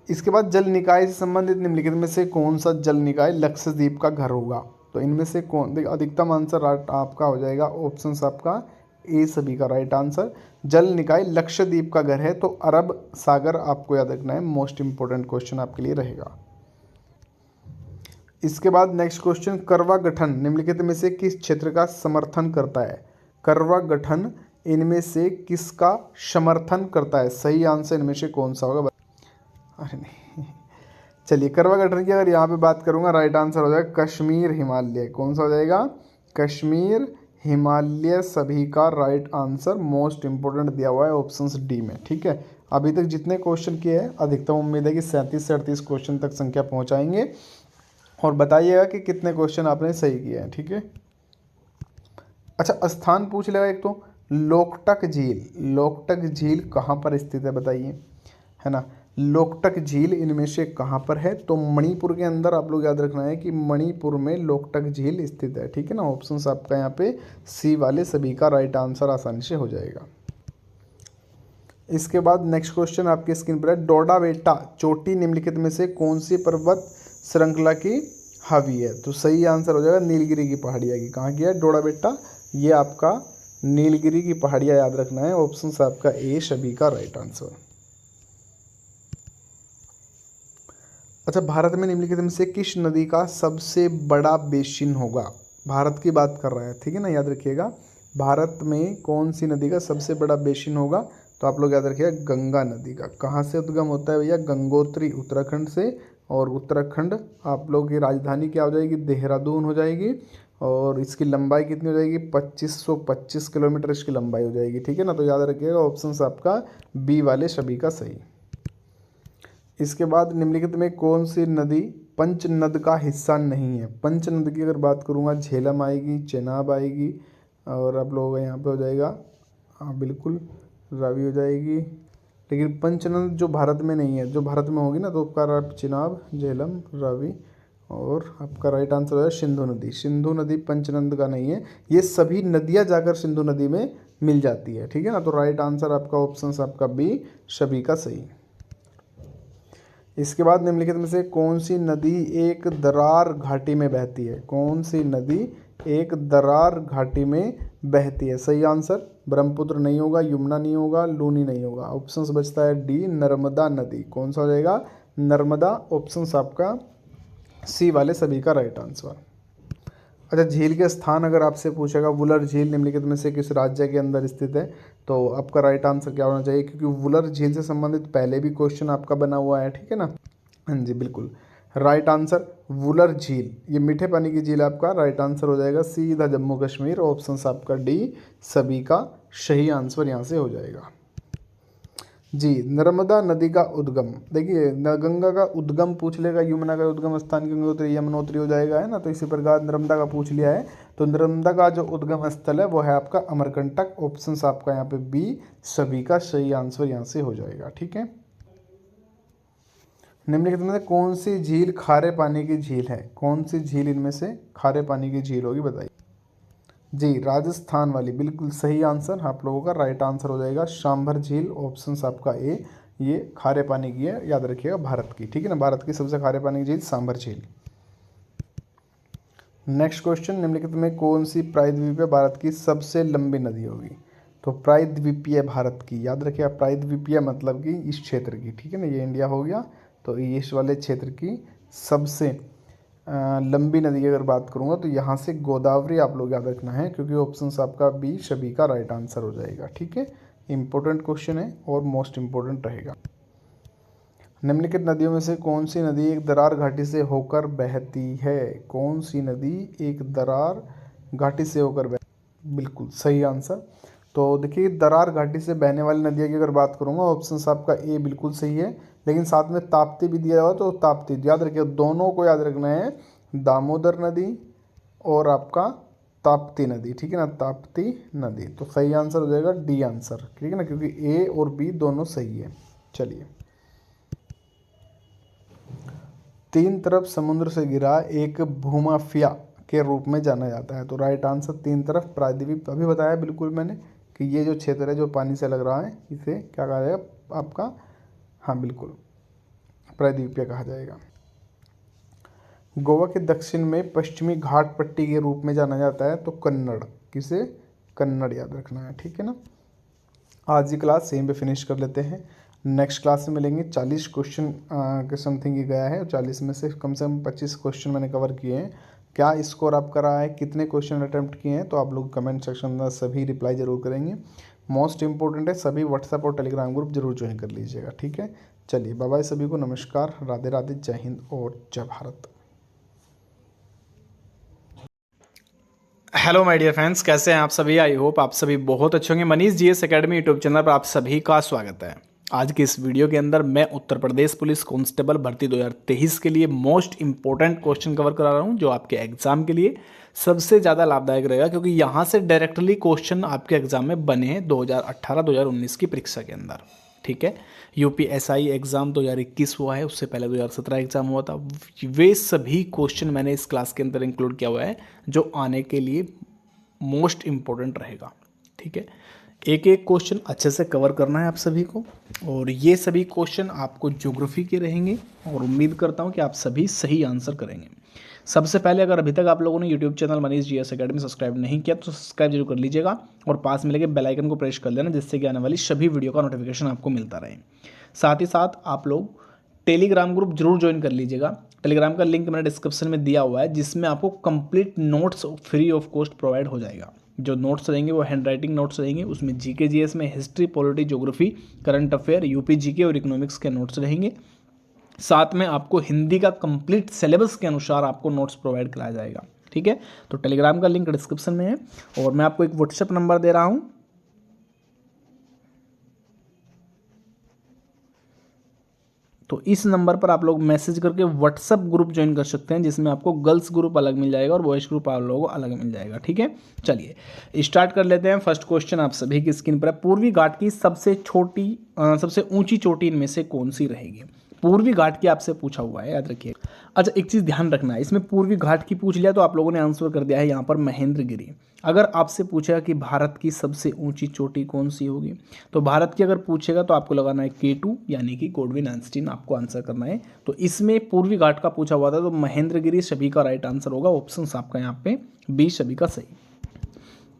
इसके बाद जल निकाय से संबंधित निम्नलिखित में से कौन सा जल निकाय लक्षद्वीप का घर होगा? तो इनमें से कौन, देखिए, अधिकतम आंसर आपका हो जाएगा, ऑप्शन आपका ए सभी का राइट आंसर। जल निकाय लक्षद्वीप का घर है, तो अरब सागर आपको याद रखना है, मोस्ट इंपोर्टेंट क्वेश्चन आपके लिए रहेगा। इसके बाद नेक्स्ट क्वेश्चन, करवा गठन निम्नलिखित में से किस क्षेत्र का समर्थन करता है? करवा गठन इनमें से किसका समर्थन करता है? सही आंसर इनमें से कौन सा होगा? अरे नहीं, चलिए, करवा गठन की अगर यहाँ पे बात करूँगा, राइट आंसर हो जाएगा कश्मीर हिमालय। कौन सा हो जाएगा? कश्मीर हिमालय सभी का राइट आंसर, मोस्ट इंपोर्टेंट दिया हुआ है ऑप्शन डी में, ठीक है। अभी तक जितने क्वेश्चन किए हैं, अधिकतम उम्मीद है कि 37 से 38 क्वेश्चन तक संख्या पहुंचाएंगे और बताइएगा कि कितने क्वेश्चन आपने सही किए हैं, ठीक है। अच्छा, स्थान पूछ लेगा एक तो, लोकटक झील कहाँ पर स्थित है बताइए, है ना। लोकटक झील इनमें से कहाँ पर है? तो मणिपुर के अंदर आप लोग याद रखना है कि मणिपुर में लोकटक झील स्थित है, ठीक है ना। ऑप्शंस आपका यहाँ पे सी वाले सभी का राइट आंसर आसानी से हो जाएगा। इसके बाद नेक्स्ट क्वेश्चन आपके स्क्रीन पर है, डोडा बेटा चोटी निम्नलिखित में से कौन सी पर्वत श्रृंखला की हावी है? तो सही आंसर हो जाएगा नीलगिरी की पहाड़िया की। कहाँ की है डोडा बेटा? ये आपका नीलगिरी की पहाड़िया याद रखना है, ऑप्शन आपका ए सभी का राइट आंसर। अच्छा, भारत में निम्नलिखित में से किस नदी का सबसे बड़ा बेसिन होगा? भारत की बात कर रहा है, ठीक है ना, याद रखिएगा। भारत में कौन सी नदी का सबसे बड़ा बेसिन होगा? तो आप लोग याद रखिएगा गंगा नदी का। कहाँ से उद्गम होता है भैया? गंगोत्री, उत्तराखंड से। और उत्तराखंड आप लोग की राजधानी क्या हो जाएगी? देहरादून हो जाएगी। और इसकी लंबाई कितनी हो जाएगी? 2525 किलोमीटर इसकी लंबाई हो जाएगी, ठीक है ना। तो याद रखिएगा ऑप्शन आपका बी वाले सभी का सही। इसके बाद निम्नलिखित में कौन सी नदी पंचनद का हिस्सा नहीं है? पंचनद की अगर बात करूँगा, झेलम आएगी, चेनाब आएगी, और आप लोगों का यहाँ पे हो जाएगा, हाँ बिल्कुल, रावी हो जाएगी। लेकिन पंचनद जो भारत में नहीं है, जो भारत में होगी ना, तो आपका चेनाब, झेलम, रावी, और आपका राइट आंसर हो जाएगा सिंधु नदी। सिंधु नदी पंचनद का नहीं है। ये सभी नदियाँ जाकर सिंधु नदी में मिल जाती है, ठीक है ना। तो राइट आंसर आपका ऑप्शन आपका बी, सभी का सही। इसके बाद निम्नलिखित में से कौन सी नदी एक दरार घाटी में बहती है? कौन सी नदी एक दरार घाटी में बहती है? सही आंसर ब्रह्मपुत्र नहीं होगा, यमुना नहीं होगा, लूनी नहीं होगा। ऑप्शन बचता है डी, नर्मदा नदी। कौन सा हो जाएगा? नर्मदा। ऑप्शन आपका सी वाले सभी का राइट आंसर। अच्छा, झील के स्थान अगर आपसे पूछेगा, वुलर झील निम्नलिखित में से किस राज्य के अंदर स्थित है, तो आपका राइट आंसर क्या होना चाहिए? क्योंकि वुलर झील से संबंधित पहले भी क्वेश्चन आपका बना हुआ है, ठीक है ना। हाँ जी, बिल्कुल राइट आंसर वुलर झील, ये मीठे पानी की झील, आपका राइट आंसर हो जाएगा सीधा जम्मू कश्मीर। ऑप्शन आपका डी, सभी का सही आंसर यहाँ से हो जाएगा जी। नर्मदा नदी का उद्गम, देखिए गंगा का उद्गम पूछ लेगा, यमुना का उद्गम स्थान गंगोत्री यमुनोत्री हो जाएगा, है ना। तो इसी प्रकार नर्मदा का पूछ लिया है, तो नर्मदा का जो उद्गम स्थल है वो है आपका अमरकंटक। ऑप्शन आपका यहाँ पे बी, सभी का सही आंसर यहाँ से हो जाएगा, ठीक है। निम्नलिखित में से कौन सी झील खारे पानी की झील है? कौन सी झील इनमें से खारे पानी की झील होगी, बताइए जी। राजस्थान वाली, बिल्कुल सही आंसर आप लोगों का राइट आंसर हो जाएगा सांभर झील। ऑप्शन आपका ए, ये खारे पानी की है, याद रखिएगा भारत की, ठीक है ना। भारत की सबसे खारे पानी की झील सांभर झील। नेक्स्ट क्वेश्चन, निम्नलिखित में कौन सी प्रायद्वीपीय भारत की सबसे लंबी नदी होगी? तो प्रायद्वीपीय भारत की, याद रखिएगा प्रायद्वीपीय मतलब कि इस क्षेत्र की, ठीक है ना। ये इंडिया हो गया, तो इस वाले क्षेत्र की सबसे लंबी नदी की अगर बात करूँगा तो यहाँ से गोदावरी आप लोग याद रखना है, क्योंकि ऑप्शन आपका बी, सभी का राइट आंसर हो जाएगा, ठीक है। इंपॉर्टेंट क्वेश्चन है और मोस्ट इंपॉर्टेंट रहेगा। निम्नलिखित नदियों में से कौन सी नदी एक दरार घाटी से होकर बहती है? कौन सी नदी एक दरार घाटी से होकर बहती? बिल्कुल सही आंसर। तो देखिए दरार घाटी से बहने वाली नदियों की अगर बात करूँगा, ऑप्शन आपका ए बिल्कुल सही है, लेकिन साथ में ताप्ती भी दिया हुआ, तो ताप्ती याद रखिए, दोनों को याद रखना है, दामोदर नदी और आपका ताप्ती नदी, ठीक है ना, ताप्ती नदी। तो सही आंसर हो जाएगा डी आंसर, ठीक है ना, क्योंकि ए और बी दोनों सही है। चलिए, तीन तरफ समुद्र से घिरा एक भूमाफिया के रूप में जाना जाता है। तो राइट आंसर तीन तरफ प्रायद्वीप, अभी बताया बिल्कुल मैंने कि ये जो क्षेत्र है जो पानी से लग रहा है, इसे क्या कहा जाएगा आपका, हाँ बिल्कुल प्रायद्वीपीय कहा जाएगा। गोवा के दक्षिण में पश्चिमी घाट पट्टी के रूप में जाना जाता है, तो कन्नड़, किसे? कन्नड़ याद रखना है, ठीक है ना। आज की क्लास यहीं पे फिनिश कर लेते हैं, नेक्स्ट क्लास में मिलेंगे। 40 क्वेश्चन के समथिंग ही गया है, 40 में से कम 25 क्वेश्चन मैंने कवर किए हैं। क्या स्कोर आपका रहा है, कितने क्वेश्चन अटैम्प्ट किए हैं, तो आप लोग कमेंट सेक्शन में सभी रिप्लाई जरूर करेंगे। मोस्ट इंपॉर्टेंट है, सभी व्हाट्सएप और टेलीग्राम ग्रुप जरूर ज्वाइन कर लीजिएगा, ठीक है। चलिए बाय बाय सभी को, नमस्कार, राधे राधे, जय हिंद और जय Bharat. Hello my dear friends, कैसे हैं आप सभी? आई होप आप सभी बहुत अच्छे होंगे। Manish GS academy YouTube channel पर आप सभी का स्वागत है। आज की इस वीडियो के अंदर मैं उत्तर प्रदेश पुलिस कांस्टेबल भर्ती 2023 के लिए मोस्ट इंपॉर्टेंट क्वेश्चन कवर करा रहा हूं, जो आपके एग्जाम के लिए सबसे ज़्यादा लाभदायक रहेगा, क्योंकि यहाँ से डायरेक्टली क्वेश्चन आपके एग्जाम में बने हैं 2018-2019 की परीक्षा के अंदर, ठीक है। यूपीएसआई एग्ज़ाम 2021 हुआ है, उससे पहले 2017 एग्ज़ाम हुआ था। वे सभी क्वेश्चन मैंने इस क्लास के अंदर इंक्लूड किया हुआ है, जो आने के लिए मोस्ट इम्पोर्टेंट रहेगा, ठीक है। एक एक क्वेश्चन अच्छे से कवर करना है आप सभी को, और ये सभी क्वेश्चन आपको ज्योग्राफी के रहेंगे, और उम्मीद करता हूँ कि आप सभी सही आंसर करेंगे। सबसे पहले अगर अभी तक आप लोगों ने YouTube channel Manish GS academy subscribe नहीं किया तो सब्सक्राइब जरूर कर लीजिएगा, और पास में लगे बेल आइकन को प्रेस कर लेना, जिससे कि आने वाली सभी वीडियो का नोटिफिकेशन आपको मिलता रहे। साथ ही साथ आप लोग टेलीग्राम ग्रुप जरूर ज्वाइन कर लीजिएगा। टेलीग्राम का लिंक मैंने डिस्क्रिप्शन में दिया हुआ है, जिसमें आपको complete notes free of cost provide हो जाएगा। जो नोट्स रहेंगे वो हैंड राइटिंग नोट्स रहेंगे, उसमें जीके जीएस में history, polity, geography, current affair, UP GK और इकोनॉमिक्स के नोट्स रहेंगे। साथ में आपको हिंदी का कंप्लीट सिलेबस के अनुसार आपको नोट्स प्रोवाइड कराया जाएगा, ठीक है। तो टेलीग्राम का लिंक डिस्क्रिप्शन में है, और मैं आपको एक व्हाट्सएप नंबर दे रहा हूँ, तो इस नंबर पर आप लोग मैसेज करके व्हाट्सएप ग्रुप ज्वाइन कर सकते हैं, जिसमें आपको गर्ल्स ग्रुप अलग मिल जाएगा और बॉयज़ ग्रुप आप लोगों को अलग मिल जाएगा, ठीक है। चलिए स्टार्ट कर लेते हैं। फर्स्ट क्वेश्चन आप सभी की स्क्रीन पर है। पूर्वी घाट की सबसे ऊंची चोटी इनमें से कौन सी रहेगी? पूर्वी घाट की आपसे पूछा हुआ है, याद रखिए। अच्छा, एक चीज़ ध्यान रखना है, इसमें पूर्वी घाट की पूछ लिया तो आप लोगों ने आंसर कर दिया है यहाँ पर महेंद्रगिरी। अगर आपसे पूछेगा कि भारत की सबसे ऊंची चोटी कौन सी होगी, तो भारत की अगर पूछेगा तो आपको लगाना है K2 यानी कि गोडविन आइंस्टीन, आपको आंसर करना है। तो इसमें पूर्वी घाट का पूछा हुआ था तो महेंद्रगिरी सभी का राइट आंसर होगा। ऑप्शन आपका यहाँ पे बी सभी का सही।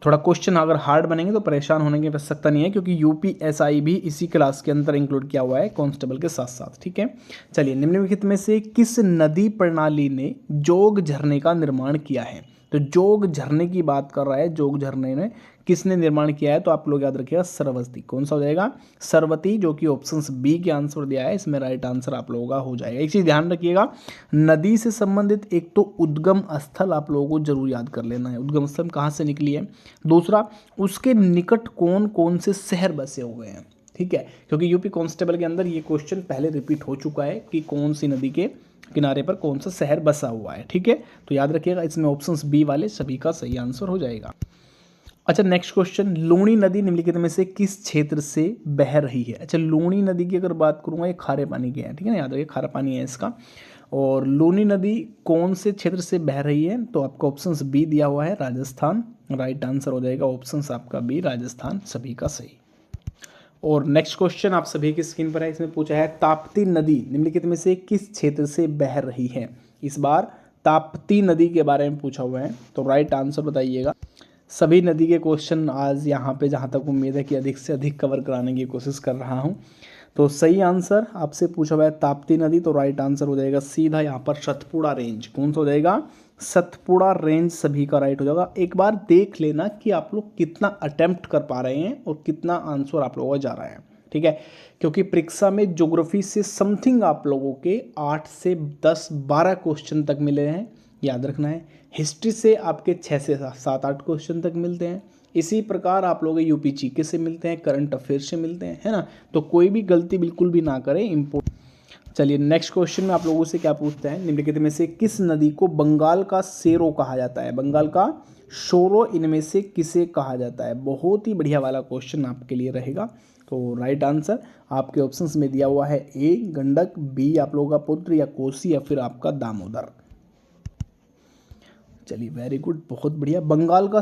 थोड़ा क्वेश्चन अगर हार्ड बनेंगे तो परेशान होने की आवश्यकता नहीं है, क्योंकि यूपीएसआई भी इसी क्लास के अंदर इंक्लूड किया हुआ है कांस्टेबल के साथ साथ, ठीक है। चलिए, निम्नलिखित में से किस नदी प्रणाली ने जोग झरने का निर्माण किया है? तो जोग झरने की बात कर रहा है, जोग झरने ने किसने निर्माण किया है? तो आप लोग याद रखिएगा सरस्वती। कौन सा हो जाएगा? सरस्वती, जो कि ऑप्शन बी के आंसर दिया है, इसमें राइट आंसर आप लोगों का हो जाएगा। एक चीज ध्यान रखिएगा, नदी से संबंधित एक तो उद्गम स्थल आप लोगों को जरूर याद कर लेना है, उद्गम स्थल कहाँ से निकली है। दूसरा, उसके निकट कौन कौन से शहर बसे हुए हैं, ठीक है, क्योंकि यूपी कांस्टेबल के अंदर ये क्वेश्चन पहले रिपीट हो चुका है कि कौन सी नदी के किनारे पर कौन सा शहर बसा हुआ है, ठीक है। तो याद रखिएगा, इसमें ऑप्शंस बी वाले सभी का सही आंसर हो जाएगा। अच्छा, नेक्स्ट क्वेश्चन, लूणी नदी निम्नलिखित में से किस क्षेत्र से बह रही है? अच्छा, लूणी नदी की अगर बात करूंगा, ये खारे पानी की है, ठीक है ना, याद रखिए खारा पानी है इसका। और लूनी नदी कौन से क्षेत्र से बह रही है? तो आपका ऑप्शन बी दिया हुआ है, राजस्थान। राइट आंसर हो जाएगा ऑप्शन आपका बी, राजस्थान सभी का सही। और नेक्स्ट क्वेश्चन आप सभी की स्क्रीन पर है, इसमें पूछा है ताप्ती नदी निम्नलिखित में से किस क्षेत्र से बह रही है? इस बार ताप्ती नदी के बारे में पूछा हुआ है, तो राइट आंसर बताइएगा। सभी नदी के क्वेश्चन आज यहाँ पे जहाँ तक उम्मीद है कि अधिक से अधिक कवर कराने की कोशिश कर रहा हूँ। तो सही आंसर आपसे पूछा हुआ है ताप्ती नदी, तो राइट आंसर हो जाएगा सीधा यहाँ पर सतपुड़ा रेंज। कौन सा हो जाएगा? सतपुड़ा रेंज सभी का राइट हो जाएगा। एक बार देख लेना कि आप लोग कितना अटेम्प्ट कर पा रहे हैं और कितना आंसर आप लोगों का जा रहा है, ठीक है, क्योंकि परीक्षा में ज्योग्राफी से समथिंग आप लोगों के 8 से 10 12 क्वेश्चन तक मिले हैं, याद रखना है। हिस्ट्री से आपके 6 से 7-8 क्वेश्चन तक मिलते हैं। इसी प्रकार आप लोग यूपी जीके से मिलते हैं, करंट अफेयर से मिलते हैं, है ना। तो कोई भी गलती बिल्कुल भी ना करें, इम्पोर्टेंट। चलिए, नेक्स्ट क्वेश्चन में आप लोगों से क्या पूछते हैं, निम्नलिखित में से किस नदी को बंगाल का शेरो कहा जाता है? बंगाल का शोरो इनमें से किसे कहा जाता है? बहुत ही बढ़िया वाला क्वेश्चन आपके लिए रहेगा। तो राइट आंसर आपके ऑप्शंस में दिया हुआ है, ए गंडक, बी आप लोगों का पुत्र या कोसी, या फिर आपका दामोदर। चलिए, वेरी गुड, बहुत बढ़िया। बंगाल का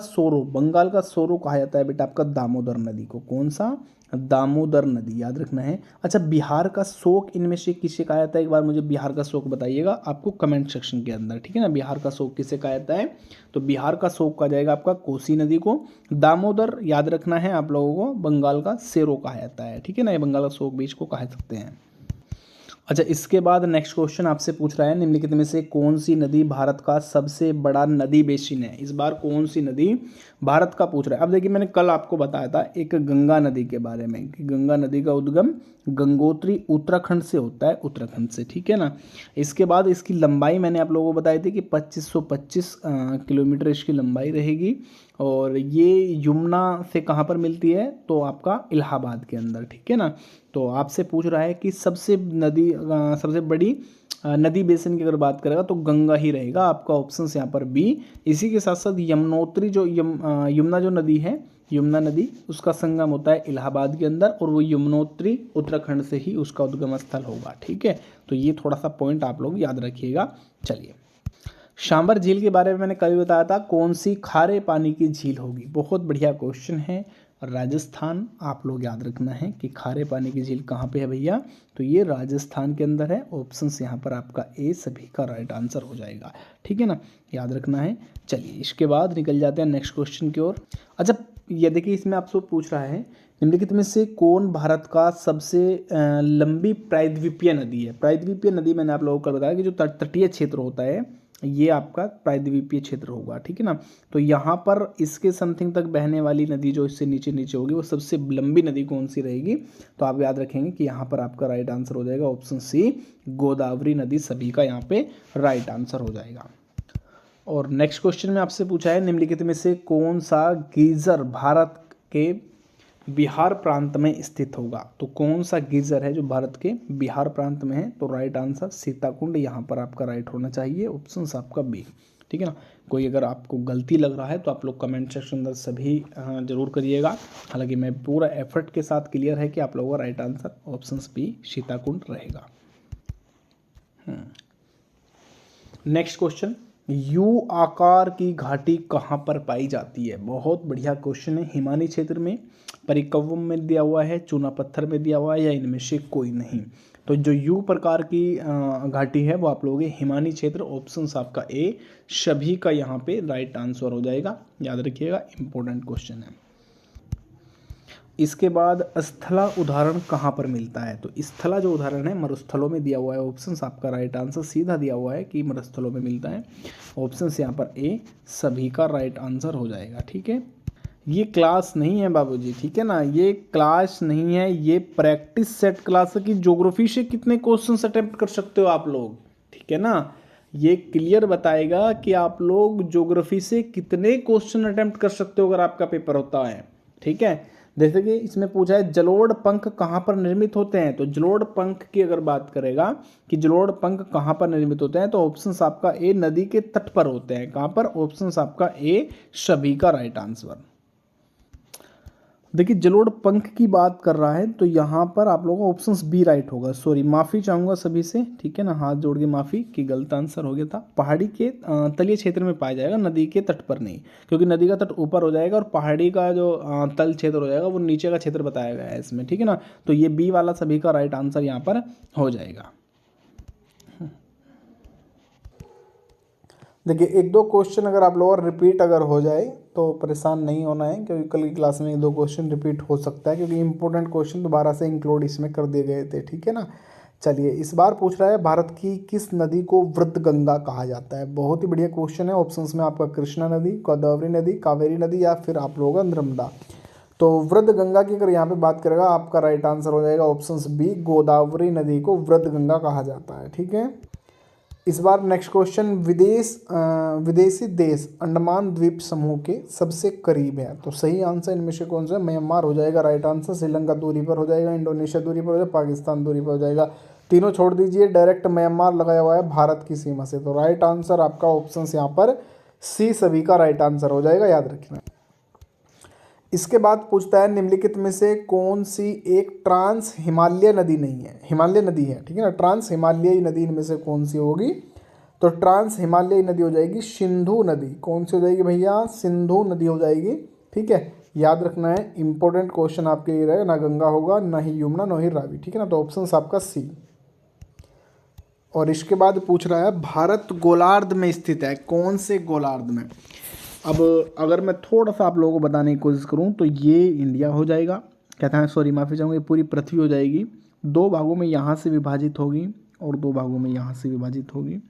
सोरो कहा जाता है बेटा आपका दामोदर नदी को। कौन सा? दामोदर नदी, याद रखना है। अच्छा, बिहार का शोक इनमें से किसे कहा जाता है? एक बार मुझे बिहार का शोक बताइएगा आपको कमेंट सेक्शन के अंदर, ठीक है ना। बिहार का शोक किसे कहा जाता है? तो बिहार का शोक कहा जाएगा आपका कोसी नदी को। दामोदर याद रखना है आप लोगों को, बंगाल का शेरो कहा जाता है, ठीक है ना, ये बंगाल का शोक बीच को कह सकते हैं। अच्छा, इसके बाद नेक्स्ट क्वेश्चन आपसे पूछ रहा है, निम्नलिखित में से कौन सी नदी भारत का सबसे बड़ा नदी बेसिन है? इस बार कौन सी नदी भारत का पूछ रहा है। अब देखिए, मैंने कल आपको बताया था एक गंगा नदी के बारे में कि गंगा नदी का उद्गम गंगोत्री उत्तराखंड से होता है, उत्तराखंड से, ठीक है ना। इसके बाद इसकी लंबाई मैंने आप लोगों को बताई थी कि 2525 किलोमीटर इसकी लंबाई रहेगी। और ये यमुना से कहाँ पर मिलती है? तो आपका इलाहाबाद के अंदर, ठीक है ना। तो आपसे पूछ रहा है कि सबसे बड़ी नदी बेसिन की अगर बात करेगा तो गंगा ही रहेगा आपका ऑप्शन यहाँ पर बी। इसी के साथ साथ यमुनोत्री जो यमुना जो नदी है, यमुना नदी, उसका संगम होता है इलाहाबाद के अंदर, और वो यमुनोत्री उत्तराखंड से ही उसका उद्गम स्थल होगा, ठीक है। तो ये थोड़ा सा पॉइंट आप लोग याद रखिएगा। चलिए, सांबर झील के बारे में मैंने कल बताया था, कौन सी खारे पानी की झील होगी? बहुत बढ़िया क्वेश्चन है। राजस्थान आप लोग याद रखना है कि खारे पानी की झील कहाँ पे है भैया? तो ये राजस्थान के अंदर है। ऑप्शंस यहाँ पर आपका ए सभी का राइट आंसर हो जाएगा, ठीक है ना, याद रखना है। चलिए, इसके बाद निकल जाते हैं नेक्स्ट क्वेश्चन की ओर। अच्छा, ये देखिए, इसमें आपसे पूछ रहा है, निम्नलिखित में से कौन भारत का सबसे लंबी प्रायद्वीपीय नदी है? प्रायद्वीपीय नदी मैंने आप लोगों को बताया कि जो तटीय क्षेत्र होता है, ये आपका प्रायद्वीपीय क्षेत्र होगा, ठीक है ना। तो यहाँ पर इसके समथिंग तक बहने वाली नदी जो इससे नीचे नीचे होगी, वो सबसे लंबी नदी कौन सी रहेगी? तो आप याद रखेंगे कि यहाँ पर आपका राइट आंसर हो जाएगा ऑप्शन सी, गोदावरी नदी सभी का यहाँ पे राइट आंसर हो जाएगा। और नेक्स्ट क्वेश्चन में आपसे पूछा है, निम्नलिखित में से कौन सा गीजर भारत के बिहार प्रांत में स्थित होगा? तो कौन सा गीजर है जो भारत के बिहार प्रांत में है? तो राइट आंसर सीताकुंड यहाँ पर आपका राइट होना चाहिए, ऑप्शन आपका बी, ठीक है ना। कोई अगर आपको गलती लग रहा है तो आप लोग कमेंट सेक्शन अंदर सभी जरूर करिएगा। हालांकि मैं पूरा एफर्ट के साथ क्लियर है कि आप लोगों का right answer option B Sitakund रहेगा। नेक्स्ट क्वेश्चन, यू आकार की घाटी कहाँ पर पाई जाती है? बहुत बढ़िया क्वेश्चन है। हिमानी क्षेत्र में, परिकवम में दिया हुआ है, चूना पत्थर में दिया हुआ है, या इनमें से कोई नहीं? तो जो यू प्रकार की घाटी है वो आप लोगों के हिमानी क्षेत्र, ऑप्शन आपका ए सभी का यहाँ पे राइट आंसर हो जाएगा। याद रखिएगा, इंपॉर्टेंट क्वेश्चन है। इसके बाद स्थला उदाहरण कहाँ पर मिलता है? तो स्थला जो उदाहरण है मरुस्थलों में दिया हुआ है। ऑप्शन आपका राइट आंसर सीधा दिया हुआ है कि मरुस्थलों में मिलता है। ऑप्शन यहाँ पर ए सभी का राइट आंसर हो जाएगा। ठीक है, ये क्लास नहीं है बाबूजी, ठीक है ना, ये क्लास नहीं है, ये प्रैक्टिस सेट क्लास है कि ज्योग्राफी से कितने क्वेश्चन अटेम्प्ट कर सकते हो आप लोग। ठीक है ना, ये क्लियर बताएगा कि आप लोग ज्योग्राफी से कितने क्वेश्चन अटेम्प्ट कर सकते हो अगर आपका पेपर होता है। ठीक है, जैसे कि इसमें पूछा है जलोढ़ पंख कहाँ पर निर्मित होते हैं? तो जलोढ़ पंख की अगर बात करेगा कि जलोढ़ पंख कहाँ पर निर्मित होते हैं, तो ऑप्शन आपका ए नदी के तट पर होते हैं। कहाँ पर? ऑप्शन आपका ए सभी का राइट आंसर। देखिए जलोढ़ पंख की बात कर रहा है तो यहाँ पर आप लोगों का ऑप्शन बी राइट होगा। सॉरी, माफ़ी चाहूँगा सभी से, ठीक है ना, हाथ जोड़ के माफ़ी कि गलत आंसर हो गया था। पहाड़ी के तलीय क्षेत्र में पाया जाएगा, नदी के तट पर नहीं, क्योंकि नदी का तट ऊपर हो जाएगा और पहाड़ी का जो तल क्षेत्र हो जाएगा वो नीचे का क्षेत्र बताया गया है इसमें। ठीक है ना, तो ये बी वाला सभी का राइट आंसर यहाँ पर हो जाएगा। देखिए एक दो क्वेश्चन अगर आप लोगों रिपीट अगर हो जाए तो परेशान नहीं होना है, क्योंकि कल की क्लास में एक दो क्वेश्चन रिपीट हो सकता है, क्योंकि इंपॉर्टेंट क्वेश्चन दोबारा से इंक्लूड इसमें कर दिए गए थे। ठीक है ना, चलिए इस बार पूछ रहा है भारत की किस नदी को वृद्ध गंगा कहा जाता है? बहुत ही बढ़िया क्वेश्चन है। ऑप्शंस में आपका कृष्णा नदी, गोदावरी नदी, कावेरी नदी या फिर आप लोगों का नर्मदा। तो वृद्ध गंगा की अगर यहाँ पे बात करेगा आपका राइट आंसर हो जाएगा ऑप्शन बी, गोदावरी नदी को वृद्ध गंगा कहा जाता है। ठीक है, इस बार नेक्स्ट क्वेश्चन, विदेशी देश अंडमान द्वीप समूह के सबसे करीब है? तो सही आंसर इनमें से कौन सा है? म्यांमार हो जाएगा राइट आंसर, श्रीलंका दूरी पर हो जाएगा, इंडोनेशिया दूरी पर हो जाएगा, पाकिस्तान दूरी पर हो जाएगा। तीनों छोड़ दीजिए, डायरेक्ट म्यांमार लगाया हुआ है भारत की सीमा से। तो राइट आंसर आपका ऑप्शन यहाँ पर सी सभी का राइट आंसर हो जाएगा, याद रखना। इसके बाद पूछता है निम्नलिखित में से कौन सी एक ट्रांस हिमालय नदी नहीं है? हिमालय नदी है, ठीक है ना, ट्रांस हिमालयी नदी इनमें से कौन सी होगी? तो ट्रांस हिमालयी नदी हो जाएगी सिंधु नदी। कौन सी हो जाएगी भैया? सिंधु नदी हो जाएगी। ठीक है, याद रखना है, इंपॉर्टेंट क्वेश्चन आपके लिए रहेगा। ना गंगा होगा, ना ही यमुना, ना ही रावी। ठीक है ना, तो ऑप्शन आपका सी। और इसके बाद पूछ रहा है भारत गोलार्ध में स्थित है, कौन से गोलार्ध में? अब अगर मैं थोड़ा सा आप लोगों को बताने की कोशिश करूं तो ये इंडिया हो जाएगा, कहता है, सॉरी माफ़ी चाहूँगा, पूरी पृथ्वी हो जाएगी। दो भागों में यहाँ से विभाजित होगी और दो भागों में यहाँ से विभाजित होगी।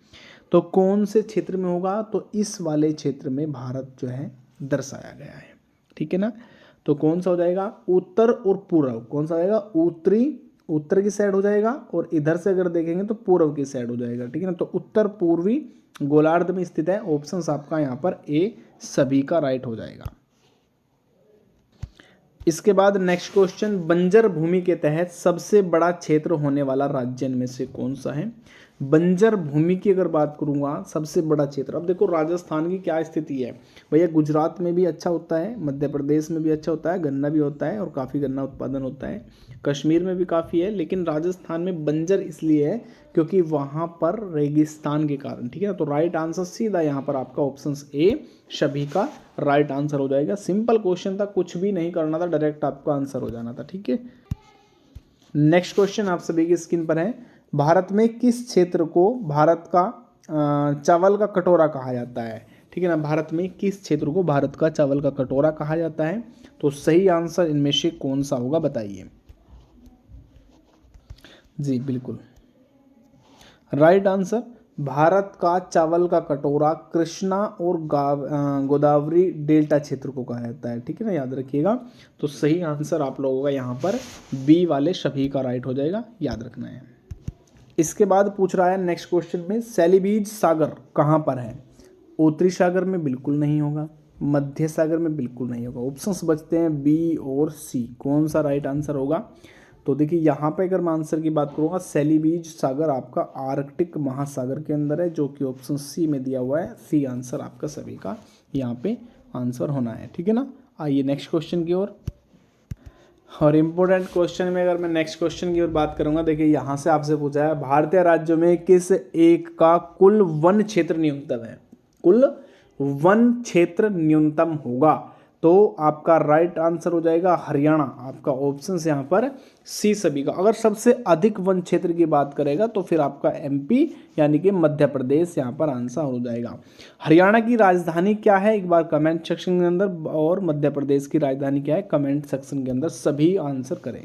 तो कौन से क्षेत्र में होगा? तो इस वाले क्षेत्र में भारत जो है दर्शाया गया है। ठीक है ना, तो कौन सा हो जाएगा? उत्तर और पूर्व। कौन सा आएगा? उत्तर की साइड हो जाएगा, और इधर से अगर देखेंगे तो पूर्व की साइड हो जाएगा। ठीक है ना, तो उत्तर पूर्वी गोलार्ध में स्थित है। ऑप्शन आपका यहाँ पर ए सभी का राइट हो जाएगा। इसके बाद नेक्स्ट क्वेश्चन, बंजर भूमि के तहत सबसे बड़ा क्षेत्र होने वाला राज्य इनमें से कौन सा है? बंजर भूमि की अगर बात करूंगा सबसे बड़ा क्षेत्र, अब देखो राजस्थान की क्या स्थिति है भैया, गुजरात में भी अच्छा होता है, मध्य प्रदेश में भी अच्छा होता है, गन्ना भी होता है और काफ़ी गन्ना उत्पादन होता है, कश्मीर में भी काफ़ी है, लेकिन राजस्थान में बंजर इसलिए है क्योंकि वहाँ पर रेगिस्तान के कारण। ठीक है ना, तो राइट आंसर सीधा यहाँ पर आपका ऑप्शन ए सभी का राइट आंसर हो जाएगा। सिंपल क्वेश्चन था, कुछ भी नहीं करना था, डायरेक्ट आपका आंसर हो जाना था। ठीक है, नेक्स्ट क्वेश्चन आप सभी की स्क्रीन पर है, भारत में किस क्षेत्र को भारत का चावल का कटोरा कहा जाता है? ठीक है ना, भारत में किस क्षेत्र को भारत का चावल का कटोरा कहा जाता है? तो सही आंसर इनमें से कौन सा होगा बताइए? जी बिल्कुल, राइट आंसर भारत का चावल का कटोरा कृष्णा और गोदावरी डेल्टा क्षेत्र को कहा जाता है। ठीक है ना, याद रखिएगा। तो सही आंसर आप लोगों का यहाँ पर बी वाले सभी का राइट हो जाएगा, याद रखना है। इसके बाद पूछ रहा है नेक्स्ट क्वेश्चन में, सेलिबीज सागर कहाँ पर है? उत्तरी सागर में बिल्कुल नहीं होगा, मध्य सागर में बिल्कुल नहीं होगा। ऑप्शंस बचते हैं बी और सी, कौन सा राइट आंसर होगा? तो देखिए यहाँ पे अगर मैं आंसर की बात करूँगा, सेलिबीज सागर आपका आर्कटिक महासागर के अंदर है, जो कि ऑप्शन सी में दिया हुआ है। सी आंसर आपका सभी का यहाँ पे आंसर होना है। ठीक है ना, आइए नेक्स्ट क्वेश्चन की ओर। और इम्पोर्टेंट क्वेश्चन में अगर मैं नेक्स्ट क्वेश्चन की ओर बात करूंगा, देखिए यहाँ से आपसे पूछा है भारतीय राज्यों में किस एक का कुल वन क्षेत्र न्यूनतम है, कुल वन क्षेत्र न्यूनतम होगा, तो आपका राइट आंसर हो जाएगा हरियाणा। आपका ऑप्शन यहाँ पर सी सभी का। अगर सबसे अधिक वन क्षेत्र की बात करेगा तो फिर आपका एमपी यानी कि मध्य प्रदेश यहाँ पर आंसर हो जाएगा। हरियाणा की राजधानी क्या है एक बार कमेंट सेक्शन के अंदर, और मध्य प्रदेश की राजधानी क्या है कमेंट सेक्शन के अंदर सभी आंसर करें।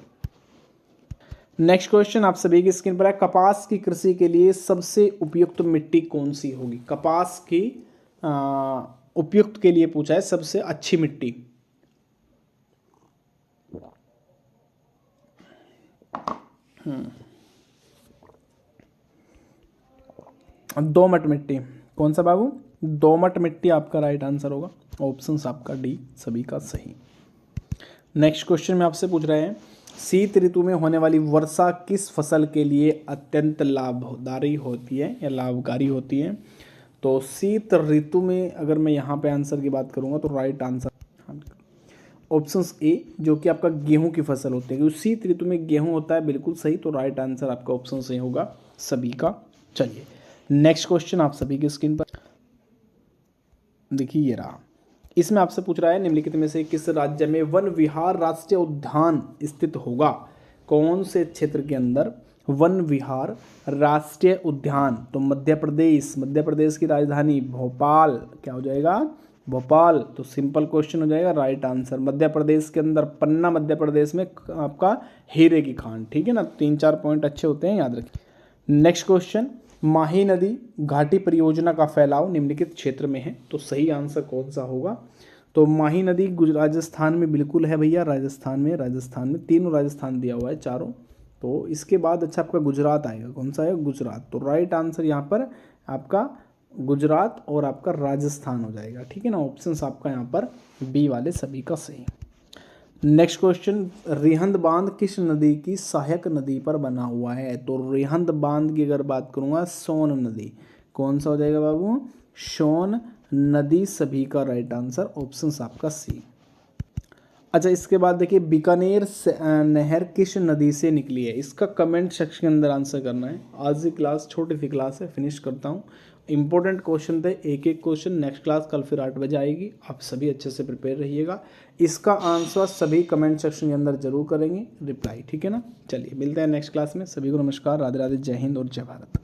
नेक्स्ट क्वेश्चन आप सभी की स्क्रीन पर है, कपास की कृषि के लिए सबसे उपयुक्त मिट्टी कौन सी होगी। कपास की उपयुक्त के लिए पूछा है सबसे अच्छी मिट्टी। दोमट मिट्टी। कौन सा बाबू, दोमट मिट्टी आपका राइट आंसर होगा। ऑप्शन आपका डी सभी का सही। नेक्स्ट क्वेश्चन में आपसे पूछ रहे हैं, शीत ऋतु में होने वाली वर्षा किस फसल के लिए अत्यंत लाभदायी होती है या लाभकारी होती है। तो शीत ऋतु में अगर मैं यहाँ पे आंसर की बात करूँगा तो राइट आंसर ऑप्शंस ए, जो कि आपका गेहूं की फसल होती है, क्योंकि शीत ऋतु में गेहूं होता है, बिल्कुल सही। तो राइट आंसर आपका ऑप्शन सही होगा सभी का। चलिए नेक्स्ट क्वेश्चन आप सभी की स्क्रीन पर देखिए, ये रहा। इसमें आपसे पूछ रहा है निम्नलिखित में से किस राज्य में वन विहार राष्ट्रीय उद्यान स्थित होगा। कौन से क्षेत्र के अंदर वन विहार राष्ट्रीय उद्यान। तो मध्य प्रदेश, मध्य प्रदेश की राजधानी भोपाल, क्या हो जाएगा भोपाल। तो सिंपल क्वेश्चन हो जाएगा राइट आंसर। मध्य प्रदेश के अंदर पन्ना मध्य प्रदेश में आपका हीरे की खान, ठीक है ना। 3-4 पॉइंट अच्छे होते हैं, याद रखिए। नेक्स्ट क्वेश्चन, माही नदी घाटी परियोजना का फैलाव निम्नलिखित क्षेत्र में है, तो सही आंसर कौन सा होगा। तो माही नदी राजस्थान में बिल्कुल है भैया, राजस्थान में तीनों राजस्थान दिया हुआ है चारों। तो इसके बाद अच्छा आपका गुजरात आएगा, कौन सा है गुजरात। तो राइट आंसर यहाँ पर आपका गुजरात और आपका राजस्थान हो जाएगा, ठीक है ना। ऑप्शंस आपका यहाँ पर बी वाले सभी का सही। नेक्स्ट क्वेश्चन, रिहंद बांध किस नदी की सहायक नदी पर बना हुआ है। तो रिहंद बांध की अगर बात करूँगा सोन नदी, कौन सा हो जाएगा बाबू सोन नदी सभी का राइट आंसर। ऑप्शंस आपका सी। अच्छा इसके बाद देखिए, बीकानेर नहर किस नदी से निकली है। इसका कमेंट सेक्शन के अंदर आंसर करना है। आज की क्लास छोटी सी क्लास है, फिनिश करता हूँ। इंपॉर्टेंट क्वेश्चन थे, एक एक क्वेश्चन। नेक्स्ट क्लास कल फिर 8 बजे आएगी, आप सभी अच्छे से प्रिपेयर रहिएगा। इसका आंसर सभी कमेंट सेक्शन के अंदर जरूर करेंगे रिप्लाई, ठीक है ना। चलिए मिलते हैं नेक्स्ट क्लास में। सभी को नमस्कार, राधे राधे, जय हिंद और जय भारत।